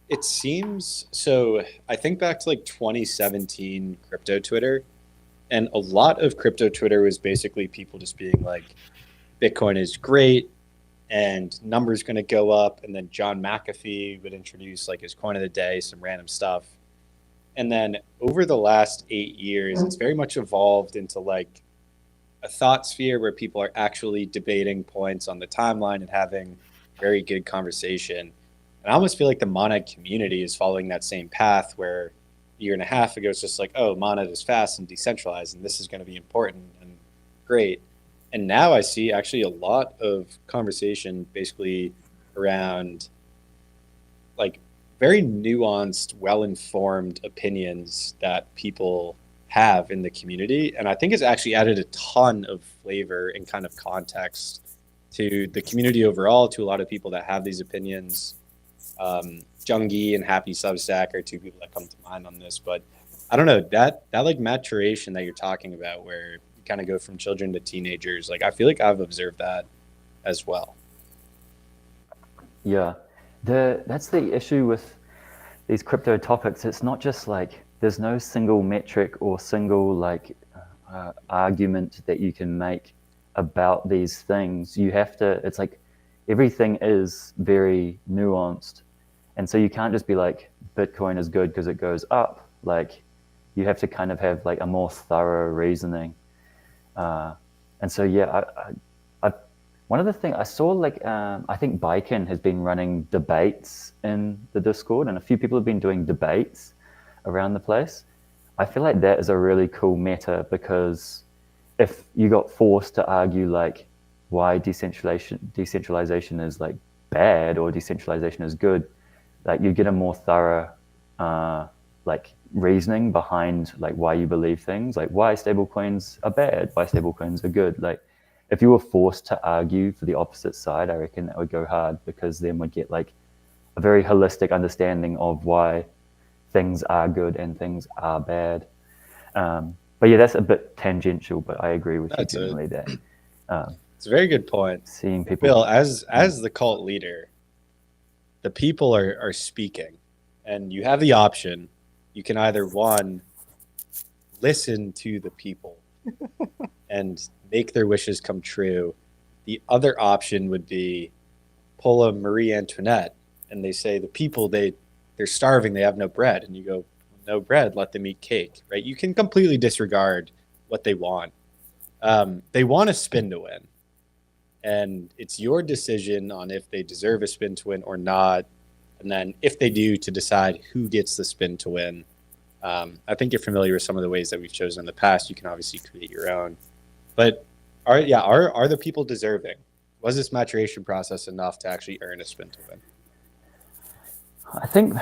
it seems, so I think back to like 2017 crypto Twitter, and a lot of crypto Twitter was basically people just being like, Bitcoin is great and numbers going to go up. And then John McAfee would introduce like his coin of the day, some random stuff. And then over the last 8 years, it's very much evolved into like a thought sphere where people are actually debating points on the timeline and having very good conversation. And I almost feel like the Monad community is following that same path, where a year and a half ago, it's just like, oh, Monad is fast and decentralized, and this is going to be important and great. And now I see actually a lot of conversation basically around like very nuanced, well-informed opinions that people have in the community. And I think it's actually added a ton of flavor and kind of context to the community overall, to a lot of people that have these opinions. Jungi and Happy Substack are two people that come to mind on this. But I don't know, that like maturation that you're talking about, where you kind of go from children to teenagers, like I feel like I've observed that as well. Yeah, that's the issue with these crypto topics. It's not just like, there's no single metric or single like argument that you can make about these things. You have to, it's like everything is very nuanced. And so you can't just be like, Bitcoin is good because it goes up. Like, you have to kind of have like a more thorough reasoning. And so, yeah, one of the things I saw, like, I think Baiken has been running debates in the Discord, and a few people have been doing debates around the place. I feel like that is a really cool meta, because if you got forced to argue like why decentralization is like bad or decentralization is good, like you get a more thorough like reasoning behind like why you believe things, like why stablecoins are bad, why stablecoins are good. Like, if you were forced to argue for the opposite side, I reckon that would go hard, because then we'd get like a very holistic understanding of why things are good and things are bad. But yeah, that's a bit tangential, but I agree with you generally there. It's a very good point. Seeing people, Bill, as the cult leader, the people are speaking, and you have the option. You can either, one, listen to the people and make their wishes come true. The other option would be pull a Marie Antoinette, and they say the people, they're starving, they have no bread, and you go, no bread, let them eat cake, right? You can completely disregard what they want. They want a spin to win, and it's your decision on if they deserve a spin to win or not. and then if they do, to decide who gets the spin to win. I think you're familiar with some of the ways that we've chosen in the past. You can obviously create your own, but are the people deserving? Was this maturation process enough to actually earn a spin to win? I think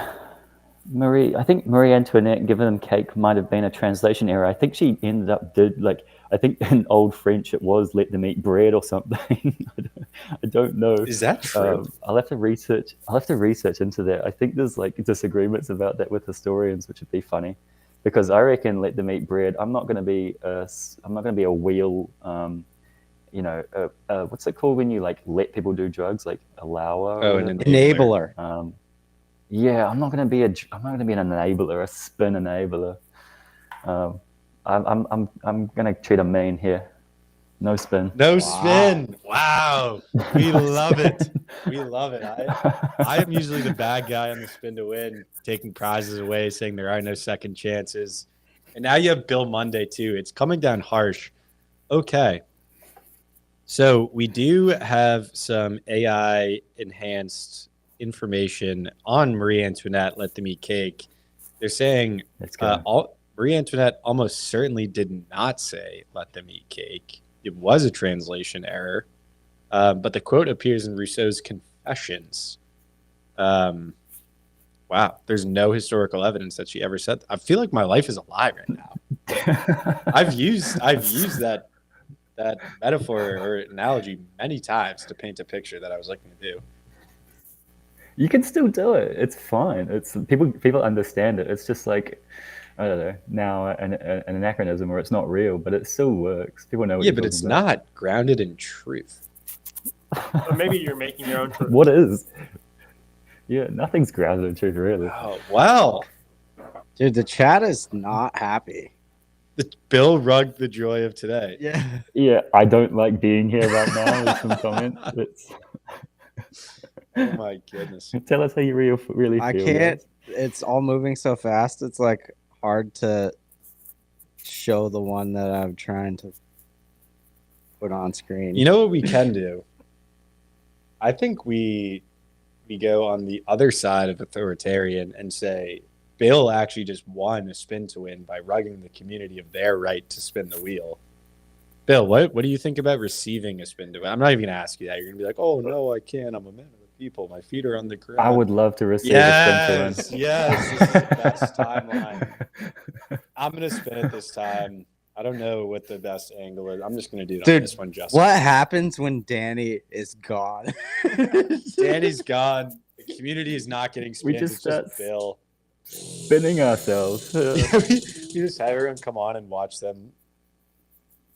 Marie Antoinette giving them cake might have been a translation error. I think she ended up I think in Old French it was let them eat bread or something. I don't know. Is that true? I'll have to research into that. I think there's like disagreements about that with historians, which would be funny, because I reckon let them eat bread. I'm not going to be a wheel. What's it called when you like let people do drugs, like allower? Oh, or an whatever? Enabler. Yeah, I'm not going to be an enabler, a spin enabler. I'm going to treat them mean here. No spin. No spin. Wow. We love it. We love it. I am usually the bad guy on the spin to win, taking prizes away, saying there are no second chances. And now you have Bill Monday too. It's coming down harsh. Okay. So we do have some AI enhanced information on Marie Antoinette, let them eat cake. They're saying Let's go. Marie Antoinette almost certainly did not say let them eat cake. It was a translation error, but the quote appears in Rousseau's Confessions. Wow, there's no historical evidence that she ever said that. I feel like my life is a lie right now. I've used that metaphor or analogy many times to paint a picture that I was looking to do. You can still do it. It's fine. It's people understand it. It's just like, I don't know, now an anachronism where it's not real, but it still works. People know what Yeah, you're but talking it's about. not grounded in truth. But maybe you're making your own truth. What is? Yeah, nothing's grounded in truth, really. Oh, well. Dude, the chat is not happy. Bill rugged the joy of today. Yeah. Yeah, I don't like being here right now with some comments. Oh my goodness. Tell us how you really feel. I can't. Guys. It's all moving so fast. It's like hard to show the one that I'm trying to put on screen. You know what we can do? I think we go on the other side of authoritarian and say Bill actually just won a spin to win by rugging the community of their right to spin the wheel. Bill, what do you think about receiving a spin to win? I'm not even going to ask you that. You're going to be like, oh, no, I can't. I'm a man of the people. My feet are on the ground. I would love to receive a spin to win. Yes. This is the best timeline. I'm going to spin it this time. I don't know what the best angle is. I'm just going to do it on this one, Justin. What happens when Danny is gone? Danny's gone. The community is not getting spins. We just it's just Bill. Spinning ourselves. we just have everyone come on and watch them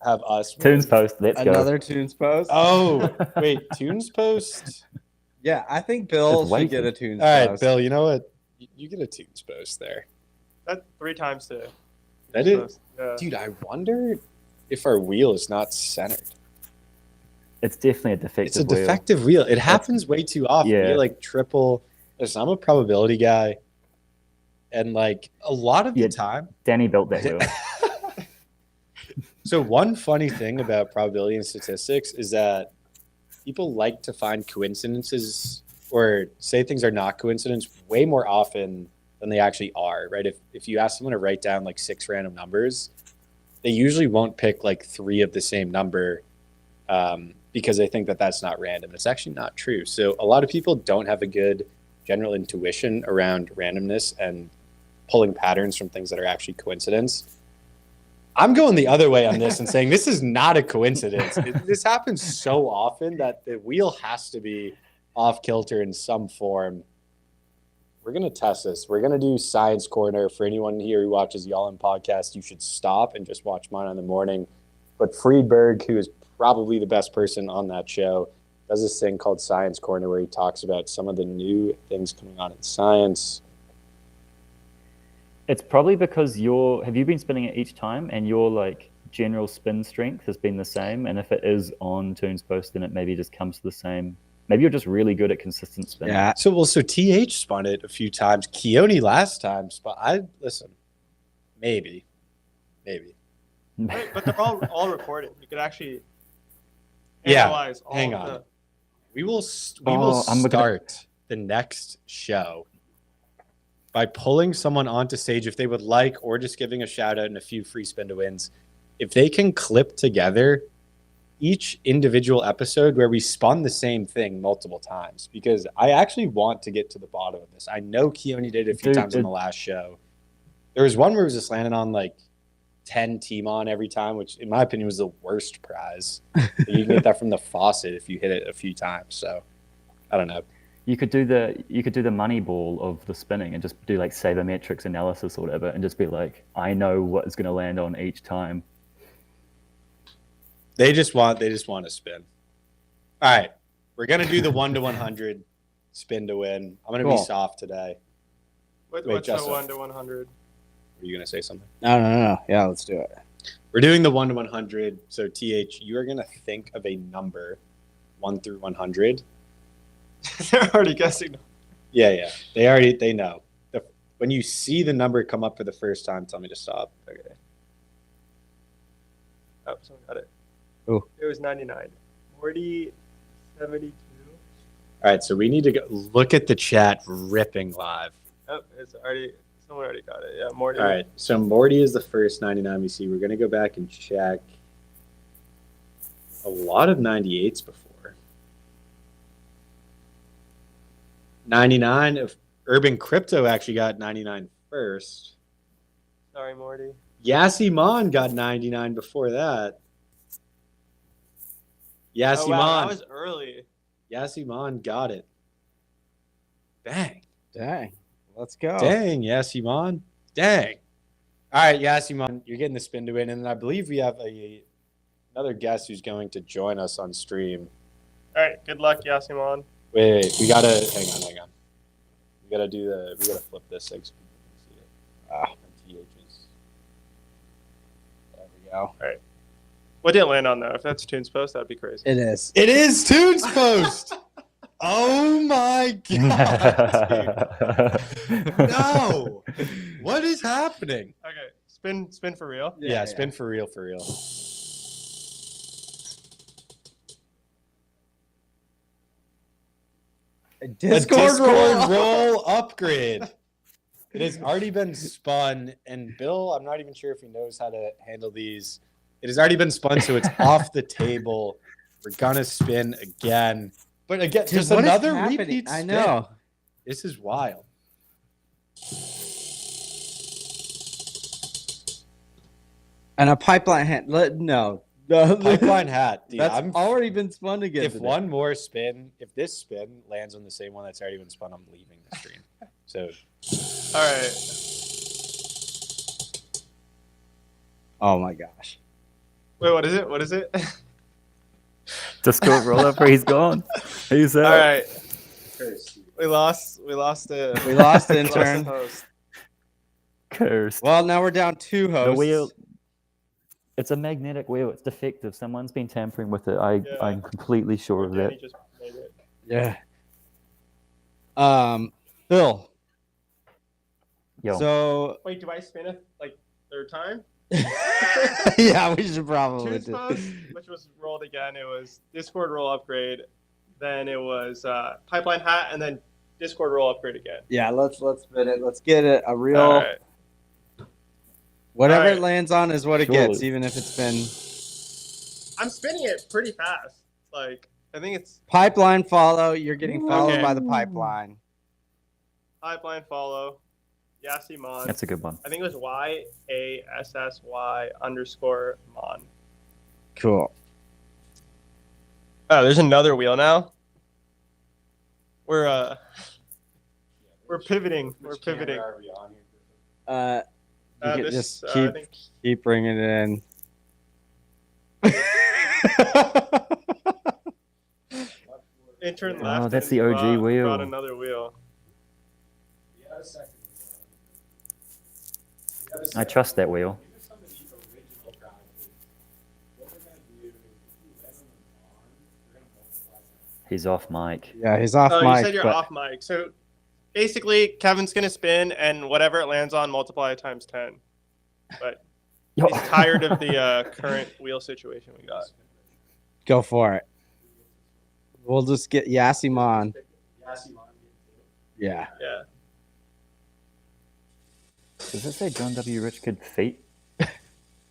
have us. Tunes post. Let's go. Another Tunes post? Oh, wait. Tunes post? Yeah, I think Bill Just should waiting. get a Tunes All right, post. Bill, you know what? You get a Tunes post there. That's 3 times today. That is? Yeah. Dude, I wonder if our wheel is not centered. It's definitely a defective It's a wheel. defective wheel. It happens way too often. Yeah. You're like triple. Listen, I'm a probability guy. And like a lot of the Yeah. time. Danny built that wheel. So one funny thing about probability and statistics is that people like to find coincidences or say things are not coincidence way more often than they actually are, right? If you ask someone to write down like 6 random numbers, they usually won't pick like 3 of the same number because they think that that's not random. It's actually not true. So a lot of people don't have a good general intuition around randomness and pulling patterns from things that are actually coincidence. I'm going the other way on this and saying this is not a coincidence. This happens so often that the wheel has to be off kilter in some form. We're going to test this. We're going to do Science Corner. For anyone here who watches Y'all podcast, you should stop and just watch mine in the morning. But Friedberg, who is probably the best person on that show, does this thing called Science Corner where he talks about some of the new things coming on in science. It's probably because have you been spinning it each time and your like general spin strength has been the same? And if it is on Tunes Post, then it maybe just comes to the same. Maybe you're just really good at consistent spinning. Yeah. So TH spun it a few times. Keone last time spun. Maybe. Right, but they're all recorded. You could actually Yeah, analyze all hang of on. the... We will I'm start the next show by pulling someone onto stage if they would like, or just giving a shout out and a few free spin to wins. If they can clip together each individual episode where we spun the same thing multiple times, because I actually want to get to the bottom of this. I know Keone did it a few times on the last show. There was one where it was just landing on like 10 T-Mon every time, which in my opinion was the worst prize. You can get that from the faucet if you hit it a few times. So I don't know. You could do the money ball of the spinning and just do like sabermetrics analysis or whatever, and just be like, I know what is going to land on each time. They just want to spin. All right, we're gonna do the 1 to 100 spin to win. I'm gonna be soft today. What's Justin, the 1 to 100? Were you gonna say something? No. Yeah, let's do it. We're doing the 1 to 100. So TH, you are gonna think of a number 1 through 100. They're already guessing. Yeah. They know. When you see the number come up for the first time, tell me to stop. Okay. Oh, someone got it. Ooh. It was 99. Morty, 72. All right, so we need to go look at the chat ripping live. Oh, someone already got it. Yeah, Morty. All right, so Morty is the first 99 we see. We're going to go back and check a lot of 98s before. 99 of Urban Crypto actually got 99 first. Sorry, Morty. Yassi Mon got 99 before that. Yassi Oh, wow, Mon. that was early. Yassi Mon got it. Dang. Let's go. Dang, Yassi Mon. Dang. All right, Yassi Mon, you're getting the spin to win. And I believe we have another guest who's going to join us on stream. All right, good luck, Yasimon. Wait, we gotta hang on. We gotta flip this so people can see it. TH's. There we go. What did it land on, though? If that's Toon's Post, that'd be crazy. It is. It is Toon's Post. Oh my god. No. What is happening? Okay, spin for real. Yeah, spin for real. Discord roll upgrade. It has already been spun, and Bill, I'm not even sure if he knows how to handle these. It has already been spun, so it's off the table. We're gonna spin again, but again, Dude, just what is another happening? repeat spin. I know. This is wild. And a pipeline hat. No. Pipeline hat. Dude, That's already been spun again. If one more spin, if this spin lands on the same one that's already been spun, I'm leaving the stream. So, All right. Oh my gosh. Wait, what is it? What is it? Discord rollover, he's gone. He's out. All right. We lost the We lost the we lost the intern. host. Cursed. Well, now we're down 2 hosts. The wheel. It's a magnetic wheel. It's defective. Someone's been tampering with it. I'm completely sure of that. Danny just made it. Yeah. Phil. Yo. So Wait, do I spin it like third time? yeah, we should probably Toon's do. Post, which was rolled again. It was Discord roll upgrade. Then it was pipeline hat, and then Discord roll upgrade again. Yeah, let's spin it. Let's get it a real. All right. Whatever All right. it lands on is what it Surely. gets, even if it's been I'm spinning it pretty fast. Like, I think it's pipeline follow. You're getting followed Okay. by the pipeline. pipeline follow. Yasimon. That's a good one. I think it was YASSY_Mon. Cool. Oh, there's another wheel now. We're pivoting. We're pivoting. You could This, just I keep think keep bringing it in. intern Oh, left. that's and the OG brought wheel. another wheel. I trust that wheel. He's off mic. Yeah, he's off Oh, mic. you said you're but off mic. So basically, Kevin's gonna spin, and whatever it lands on, multiply times 10. But Yo. he's tired of the current wheel situation we got. Go for it. We'll just get Yasimon. Yeah. Yeah. Does it say John W. Rich Kid feet?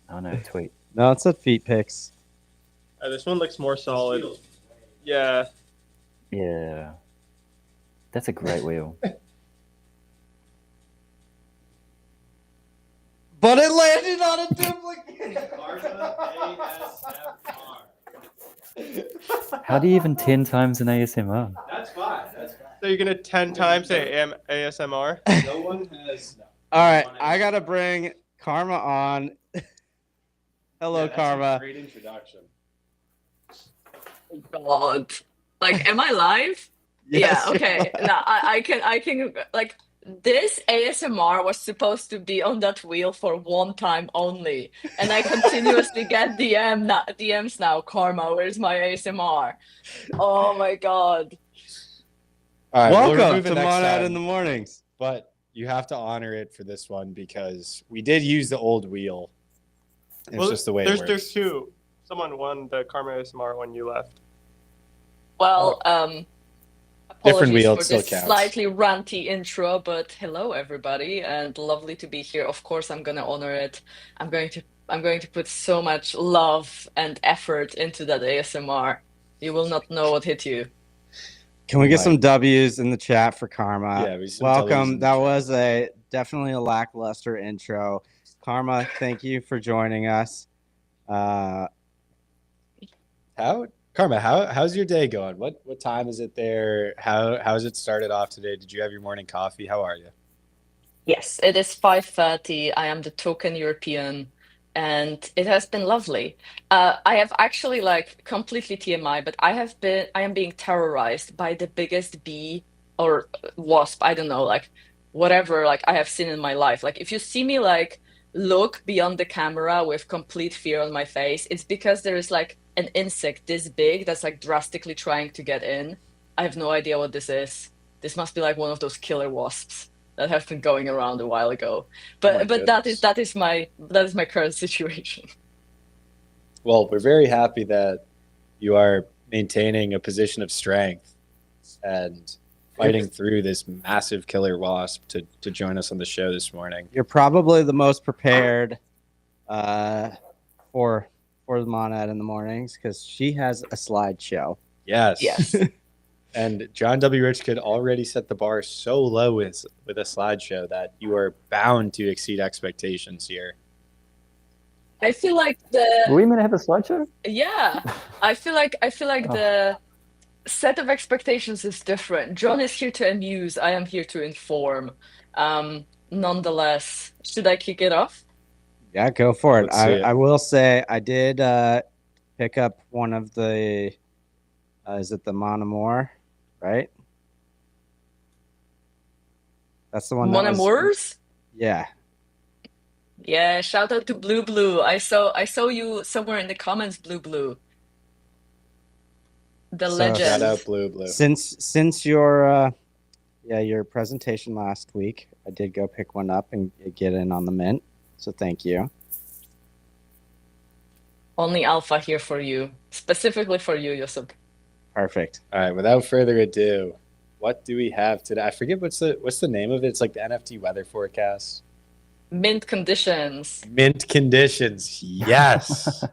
Oh no, tweet. No, it's a feet pics. This one looks more solid. Yeah. Yeah. That's a great wheel. But it landed on a duplicate. How do you even 10 times an ASMR? That's fine. That's fine. So you're gonna 10 times say ASMR? No one has. No. All right, I gotta bring Karma on. Hello, Yeah, that's Karma. a great introduction. God. Like, am I live? Yes, Yeah, okay. No, I can like this ASMR was supposed to be on that wheel for one time only. And I continuously get DMs now. Karma, where's my ASMR? Oh my God. All right, we'll Welcome remove it to next Monad time, in the Mornings. but you have to honor it for this one because we did use the old wheel. It's just the way it works. There's two. Someone won the Karma ASMR when you left. Well, Different wheel, it apologies for still this counts. slightly ranty intro, but hello everybody, and lovely to be here. Of course, I'm gonna honor it. I'm going to put so much love and effort into that ASMR. You will not know what hit you. Can we get Right. some W's in the chat for Karma? Yeah, we some W's in Welcome. the That chat. was definitely a lackluster intro. Karma, thank you for joining us. How's your day going? What time is it there? How's it started off today? Did you have your morning coffee? How are you? Yes, it is 5:30. I am the token European, and it has been lovely. I have actually like completely TMI, but I am being terrorized by the biggest bee or wasp, I don't know, like whatever like I have seen in my life. Like if you see me like look beyond the camera with complete fear on my face, it's because there is like an insect this big that's like drastically trying to get in. I have no idea what this is. This must be like one of those killer wasps that have been going around a while ago. my But goodness. that is my current situation. Well, we're very happy that you are maintaining a position of strength and fighting through this massive killer wasp to join us on the show this morning. You're probably the most prepared for the Monad in the Mornings because she has a slideshow. Yes. Yes. And John W. Rich could already set the bar so low with a slideshow that you are bound to exceed expectations here. I feel like Were we meant to have a slideshow? yeah. I feel like the set of expectations is different. John is here to amuse, I am here to inform. Nonetheless, should I kick it off? Yeah, go for it. Let's see it. I will say I did pick up one of the is it the Mon Amour, right? That's the one. Mon that was- Amours? Yeah. Yeah, shout out to Blue Blue. I saw you somewhere in the comments, Blue Blue. The So- legend. Shout out Blue. Since your your presentation last week, I did go pick one up and get in on the mint. So thank you. Only alpha here for you. Specifically for you, Yusuf. Perfect. All right, without further ado, what do we have today? I forget what's the name of it. It's like the NFT weather forecast. Mint conditions. Mint conditions. Yes.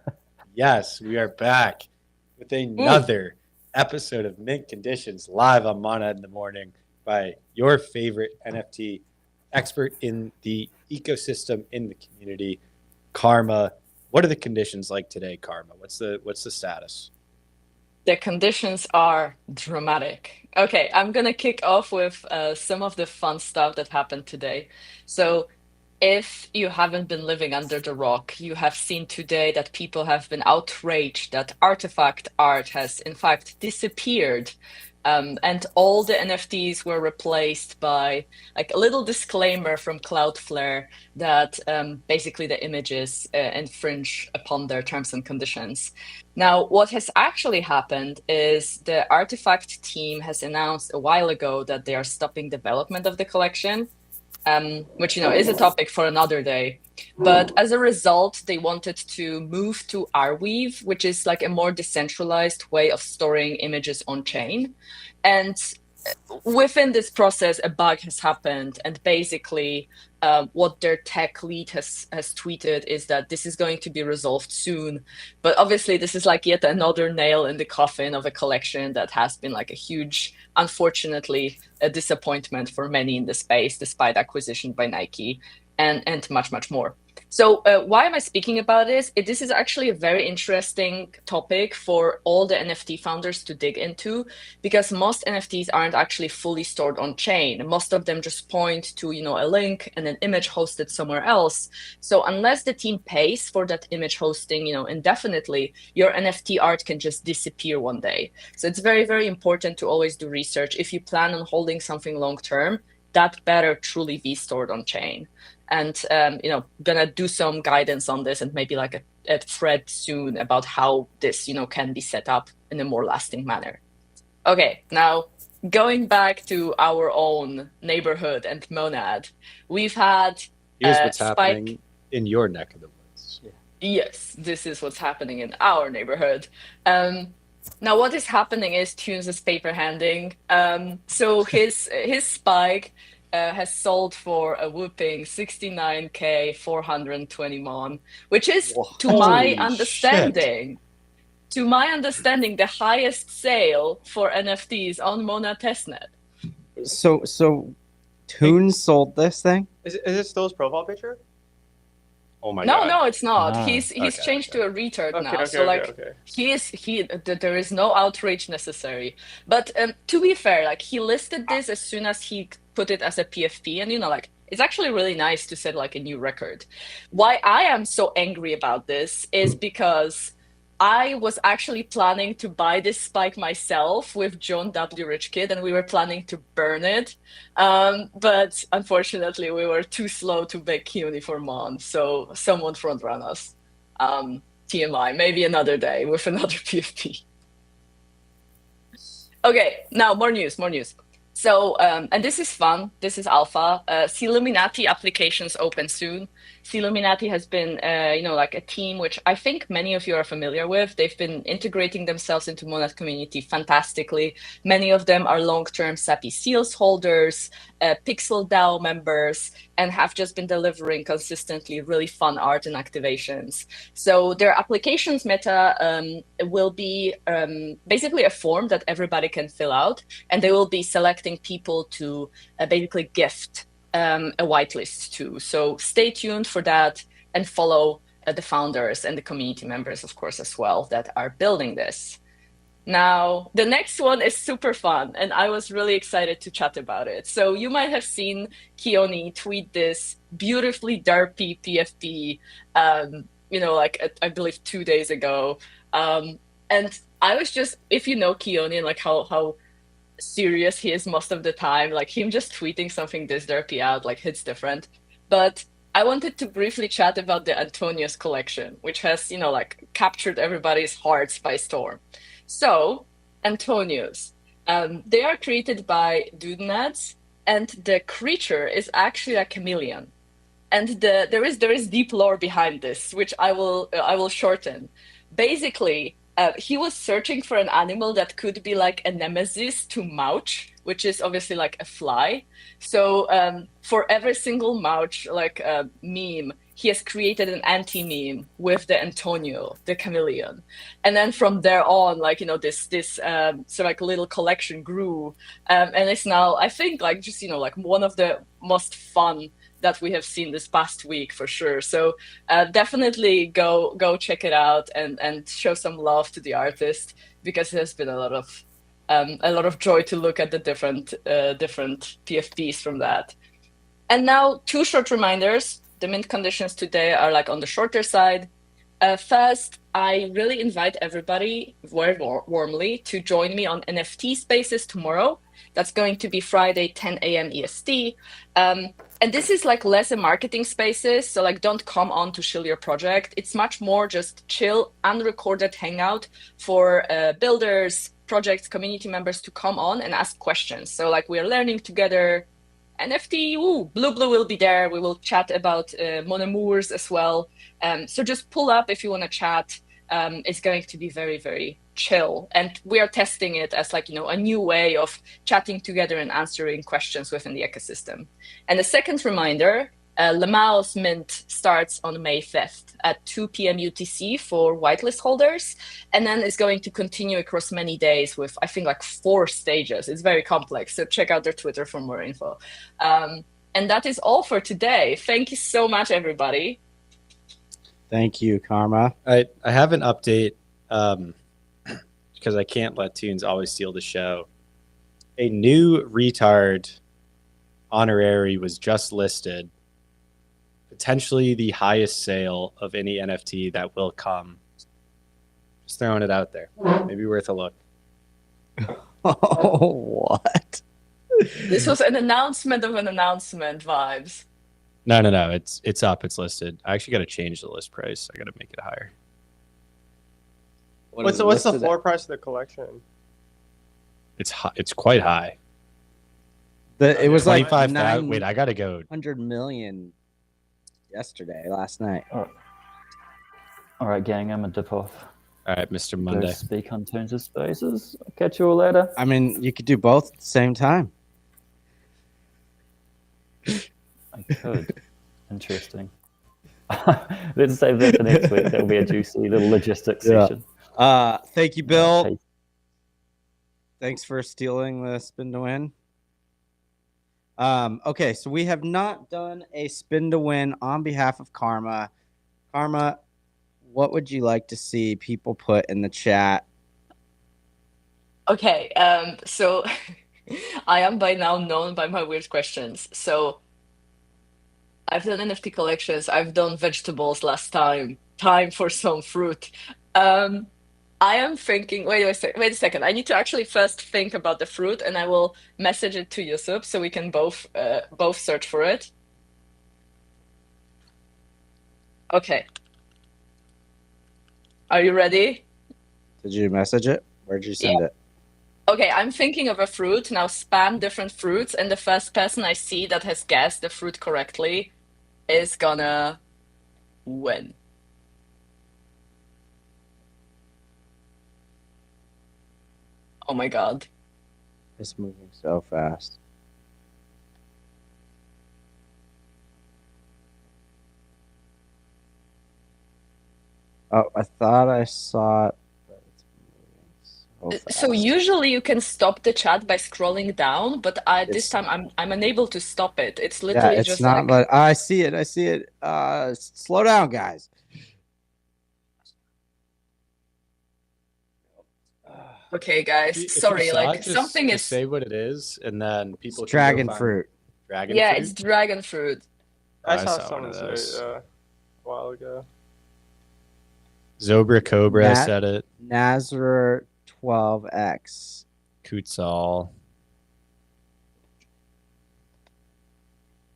Yes, we are back with another episode of Mint Conditions live on Monad in the Morning by your favorite NFT expert in the ecosystem, in the community, Karma. What are the conditions like today, Karma? What's the status? The conditions are dramatic. Okay, I'm gonna kick off with some of the fun stuff that happened today. So, if you haven't been living under the rock, you have seen today that people have been outraged that artifact art has in fact disappeared. And all the NFTs were replaced by like a little disclaimer from Cloudflare that basically the images infringe upon their terms and conditions. Now, what has actually happened is the Artifact team has announced a while ago that they are stopping development of the collection, which is a topic for another day. But as a result, they wanted to move to Arweave, which is like a more decentralized way of storing images on chain. And within this process, a bug has happened, and basically, what their tech lead has tweeted is that this is going to be resolved soon. But obviously, this is like yet another nail in the coffin of a collection that has been like a huge, unfortunately, a disappointment for many in the space, despite acquisition by Nike and much more. So why am I speaking about this? This is actually a very interesting topic for all the NFT founders to dig into, because most NFTs aren't actually fully stored on chain. Most of them just point to, a link and an image hosted somewhere else. So unless the team pays for that image hosting, indefinitely, your NFT art can just disappear one day. So it's very, very important to always do research. If you plan on holding something long term, that better truly be stored on chain. And gonna do some guidance on this and maybe like a thread soon about how this can be set up in a more lasting manner. Okay, now going back to our own neighborhood and Monad, we've had Here's what's Spike. happening in your neck of the woods. Yes, this is what's happening in our neighborhood. Now, what is happening is Tunes is paper handing. So his Spike has sold for a whooping 69K 420 mon, which is, to my Holy understanding, the highest sale for NFTs on Mona testnet. So Toons sold this thing? Is it still his profile picture? Oh my No, god. no, it's not. Ah, He's okay, changed to a retard Okay, now. okay, So like okay. there is no outrage necessary. But to be fair, like he listed this as soon as he put it as a PFP, and like it's actually really nice to set like a new record. Why I am so angry about this is because I was actually planning to buy this spike myself with John W. Rich Kid, and we were planning to burn it. But unfortunately, we were too slow to make Keone for Mon, so someone front ran us. TMI, maybe another day with another PFP. Okay, now more news. So, and this is fun. This is alpha. Illuminati applications open soon. Illuminati has been, like a team which I think many of you are familiar with. They've been integrating themselves into Monad community fantastically. Many of them are long-term SAPI Seals holders, Pixel DAO members, and have just been delivering consistently really fun art and activations. So their applications meta will be basically a form that everybody can fill out, and they will be selecting people to basically gift a whitelist to. So stay tuned for that and follow the founders and the community members, of course, as well, that are building this. Now, the next one is super fun, and I was really excited to chat about it. So you might have seen Keone tweet this beautifully derpy PFP, like I believe 2 days ago. And I was just, if you know Keone and like how serious he is most of the time, like him just tweeting something this derpy out, like hits different. But I wanted to briefly chat about the Antonius collection, which has, like captured everybody's hearts by storm. So, Antonius, they are created by Dudenads, and the creature is actually a chameleon. And there is deep lore behind this, which I will shorten. Basically, he was searching for an animal that could be like a nemesis to Mouch, which is obviously like a fly. So for every single Mouch like meme, he has created an anti-meme with the Antonio, the chameleon. And then from there on, like, this so like little collection grew. And it's now, I think, like just, like one of the most fun that we have seen this past week for sure. So definitely go check it out and show some love to the artist, because it has been a lot of joy to look at the different PFPs from that. And now 2 short reminders. The mint conditions today are like on the shorter side. First, I really invite everybody very warmly to join me on NFT Spaces tomorrow. That's going to be Friday, 10 a.m. EST. And this is like less a marketing spaces. So like don't come on to shill your project. It's much more just chill, unrecorded hangout for builders, projects, community members to come on and ask questions. So like we're learning together. NFT, Blue will be there. We will chat about Monamours as well. So just pull up if you want to chat. is going to be very, very chill. And we are testing it as like, a new way of chatting together and answering questions within the ecosystem. And the second reminder, Lamao's mint starts on May 5th at 2 p.m. UTC for whitelist holders, and then it's going to continue across many days with, I think, like 4 stages. It's very complex, so check out their Twitter for more info. And that is all for today. Thank you so much, everybody. Thank you, Karma. I have an update because I can't let Tunes always steal the show. A new retard honorary was just listed. Potentially the highest sale of any NFT that will come. Just throwing it out there. Maybe worth a look. Oh, what? This was an announcement of an announcement vibes. No. It's up. It's listed. I actually got to change the list price. I got to make it higher. What's the floor price of the collection? It's high. It's quite high. It was like 25,000. Wait, I got to go. 100 million last night. All right, gang, I'm gonna dip off. All right, Mr. Go Monday. speak on Tunes of Spaces. I'll catch you all later. I mean, you could do both at the same time. I could. Interesting. Let's save that for next week. That'll be a juicy little logistics Yeah. session. Thank you, Bill. Okay. Thanks for stealing the spin to win. Okay, so we have not done a spin to win on behalf of Karma. Karma, what would you like to see people put in the chat? Okay, so I am by now known by my weird questions. So I've done NFT collections, I've done vegetables last time. Time for some fruit. I am thinking, wait a second. I need to actually first think about the fruit, and I will message it to Yusuf so we can both search for it. Okay. Are you ready? Did you message it? Where'd you send it? Okay, I'm thinking of a fruit. Now spam different fruits, and the first person I see that has guessed the fruit correctly is gonna win. Oh my god. It's moving so fast. Oh, I thought I saw it, but it's moving so fast. So usually you can stop the chat by scrolling down, but this time I'm unable to stop it. It's literally it's just not. like But I see it. Slow down, guys. okay, guys. If you Sorry, saw like it, just- something just is say what it is, and then people It's can go dragon find fruit. Dragon yeah, fruit. it's dragon fruit. Oh, I saw one of someone those. say a while ago. Zobra Cobra Nat- said it. Nazar 12X. Kutzal.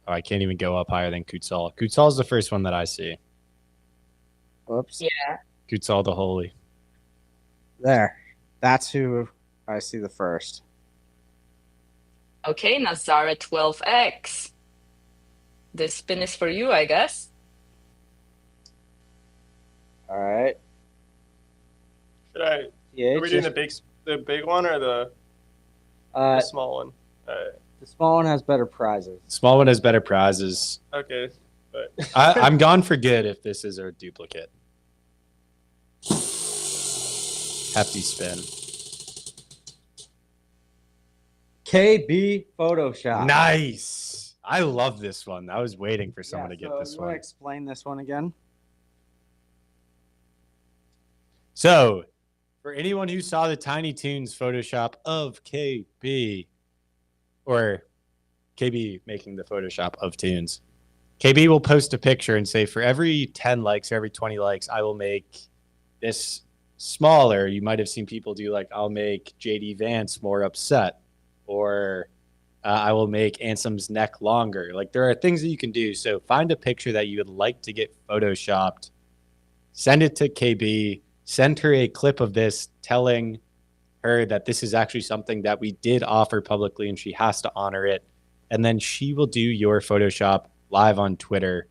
Oh, I can't even go up higher than Kutzal. Kutzal is the first one that I see. Whoops. Yeah. Kutzal the Holy. There. That's who I see the first. Okay, Nazara 12X. This spin is for you, I guess. All right. Should I? Yeah. Are we doing the big one or the small one? The small one has better prizes. Small one has better prizes. Okay, but I'm gone for good if this is a duplicate. Hefty spin. KB Photoshop. Nice. I love this one. I was waiting for someone to get this You want one. to explain this one again? So, for anyone who saw the Tiny Toons Photoshop of KB, or KB making the Photoshop of Toons, KB will post a picture and say, for every 10 likes or every 20 likes, I will make this smaller. You might have seen people do like, I'll make JD Vance more upset, or I will make Ansem's neck longer. Like, there are things that you can do. So find a picture that you would like to get Photoshopped, send it to KB, send her a clip of this telling her that this is actually something that we did offer publicly and she has to honor it. And then she will do your Photoshop live on Twitter.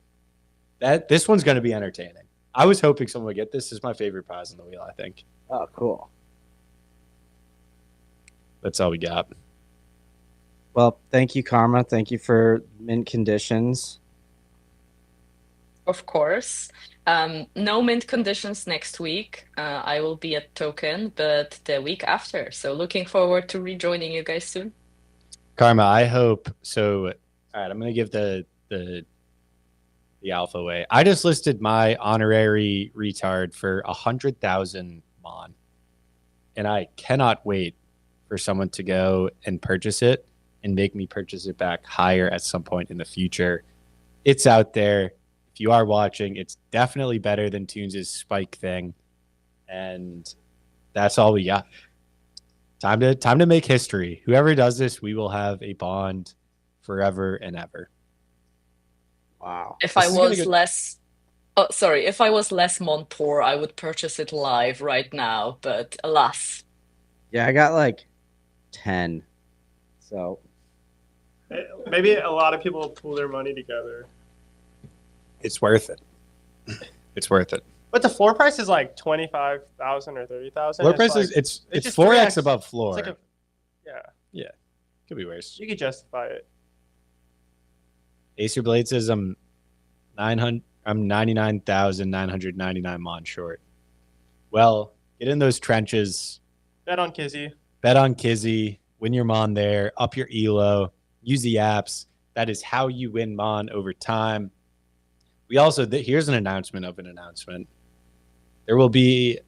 This one's going to be entertaining. I was hoping someone would get this. This is my favorite prize on the wheel, I think. Oh, cool. That's all we got. Well, thank you, Karma. Thank you for mint conditions. Of course. No mint conditions next week. I will be at Token, but the week after. So looking forward to rejoining you guys soon. Karma, I hope so. All right, I'm gonna give the alpha away. I just listed my honorary retard for 100,000 mon, and I cannot wait for someone to go and purchase it and make me purchase it back higher at some point in the future. It's out there. If you are watching, it's definitely better than Toons' spike thing, and that's all we got. Time to make history. Whoever does this, we will have a bond forever and ever. Wow. If This I is gonna was go- less, oh, sorry, if I was less Montour, I would purchase it live right now, but alas. Yeah, I got like 10. So Maybe a lot of people will pool their money together. It's worth it. It's worth it. But the floor price is like 25,000 or 30,000. Floor It's price like, is it's just 4x 3x. above floor. It's like yeah, Could be worse. you could justify it. Acer Blade says I'm 99,999 mon short. Well, get in those trenches, Bet on Kizzy. bet on Kizzy, win your mon there, up your elo, use the apps. That is how you win mon over time. We also here's an announcement of an announcement. There will be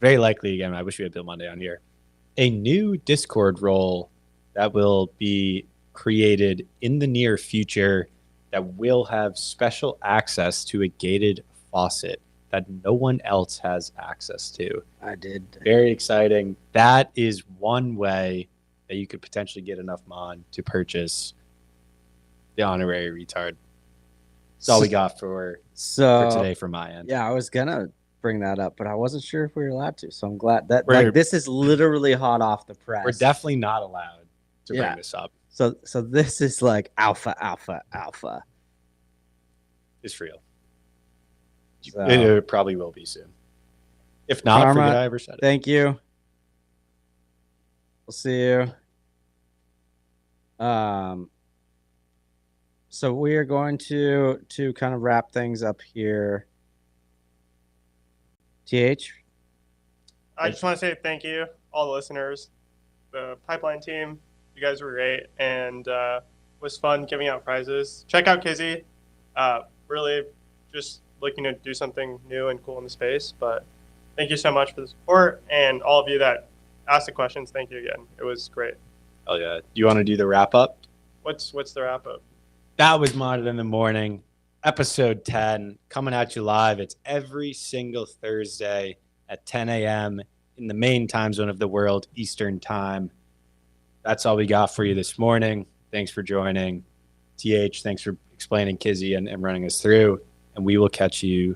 very likely again. I wish we had Bill Monday on here. A new Discord role that will be created in the near future that will have special access to a gated faucet that no one else has access to. I did. Very exciting. That is one way that you could potentially get enough mon to purchase the honorary retard. That's all we got for today from my end. Yeah, I was gonna bring that up, but I wasn't sure if we were allowed to. So I'm glad that We're- like this is literally hot off the press. We're definitely not allowed to Yeah. bring this up. So this is like alpha. It's real. So, It probably will be soon. If not, Karma, forget I ever said it. thank you. We'll see you. So we are going to kind of wrap things up here. TH, I just want to say thank you, all the listeners, the Pipeline team. You guys were great, and it was fun giving out prizes. Check out Kizzy. Really just looking to do something new and cool in the space. But thank you so much for the support, and all of you that asked the questions. Thank you again. It was great. Oh yeah. You want to do the wrap up? What's the wrap up? That was Modded in the Morning, episode 10, coming at you live. It's every single Thursday at 10 a.m. in the main time zone of the world, Eastern Time. That's all we got for you this morning. Thanks for joining. TH, thanks for explaining Kizzy and running us through. And we will catch you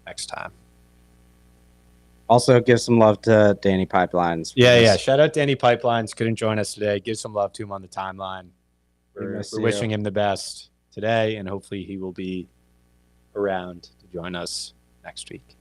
next time. also give some love to Danny Pipelines. for Yeah. this. Shout out to Danny Pipelines. Couldn't join us today. Give some love to him on the timeline. We We're miss you. wishing him the best today, and hopefully he will be around to join us next week.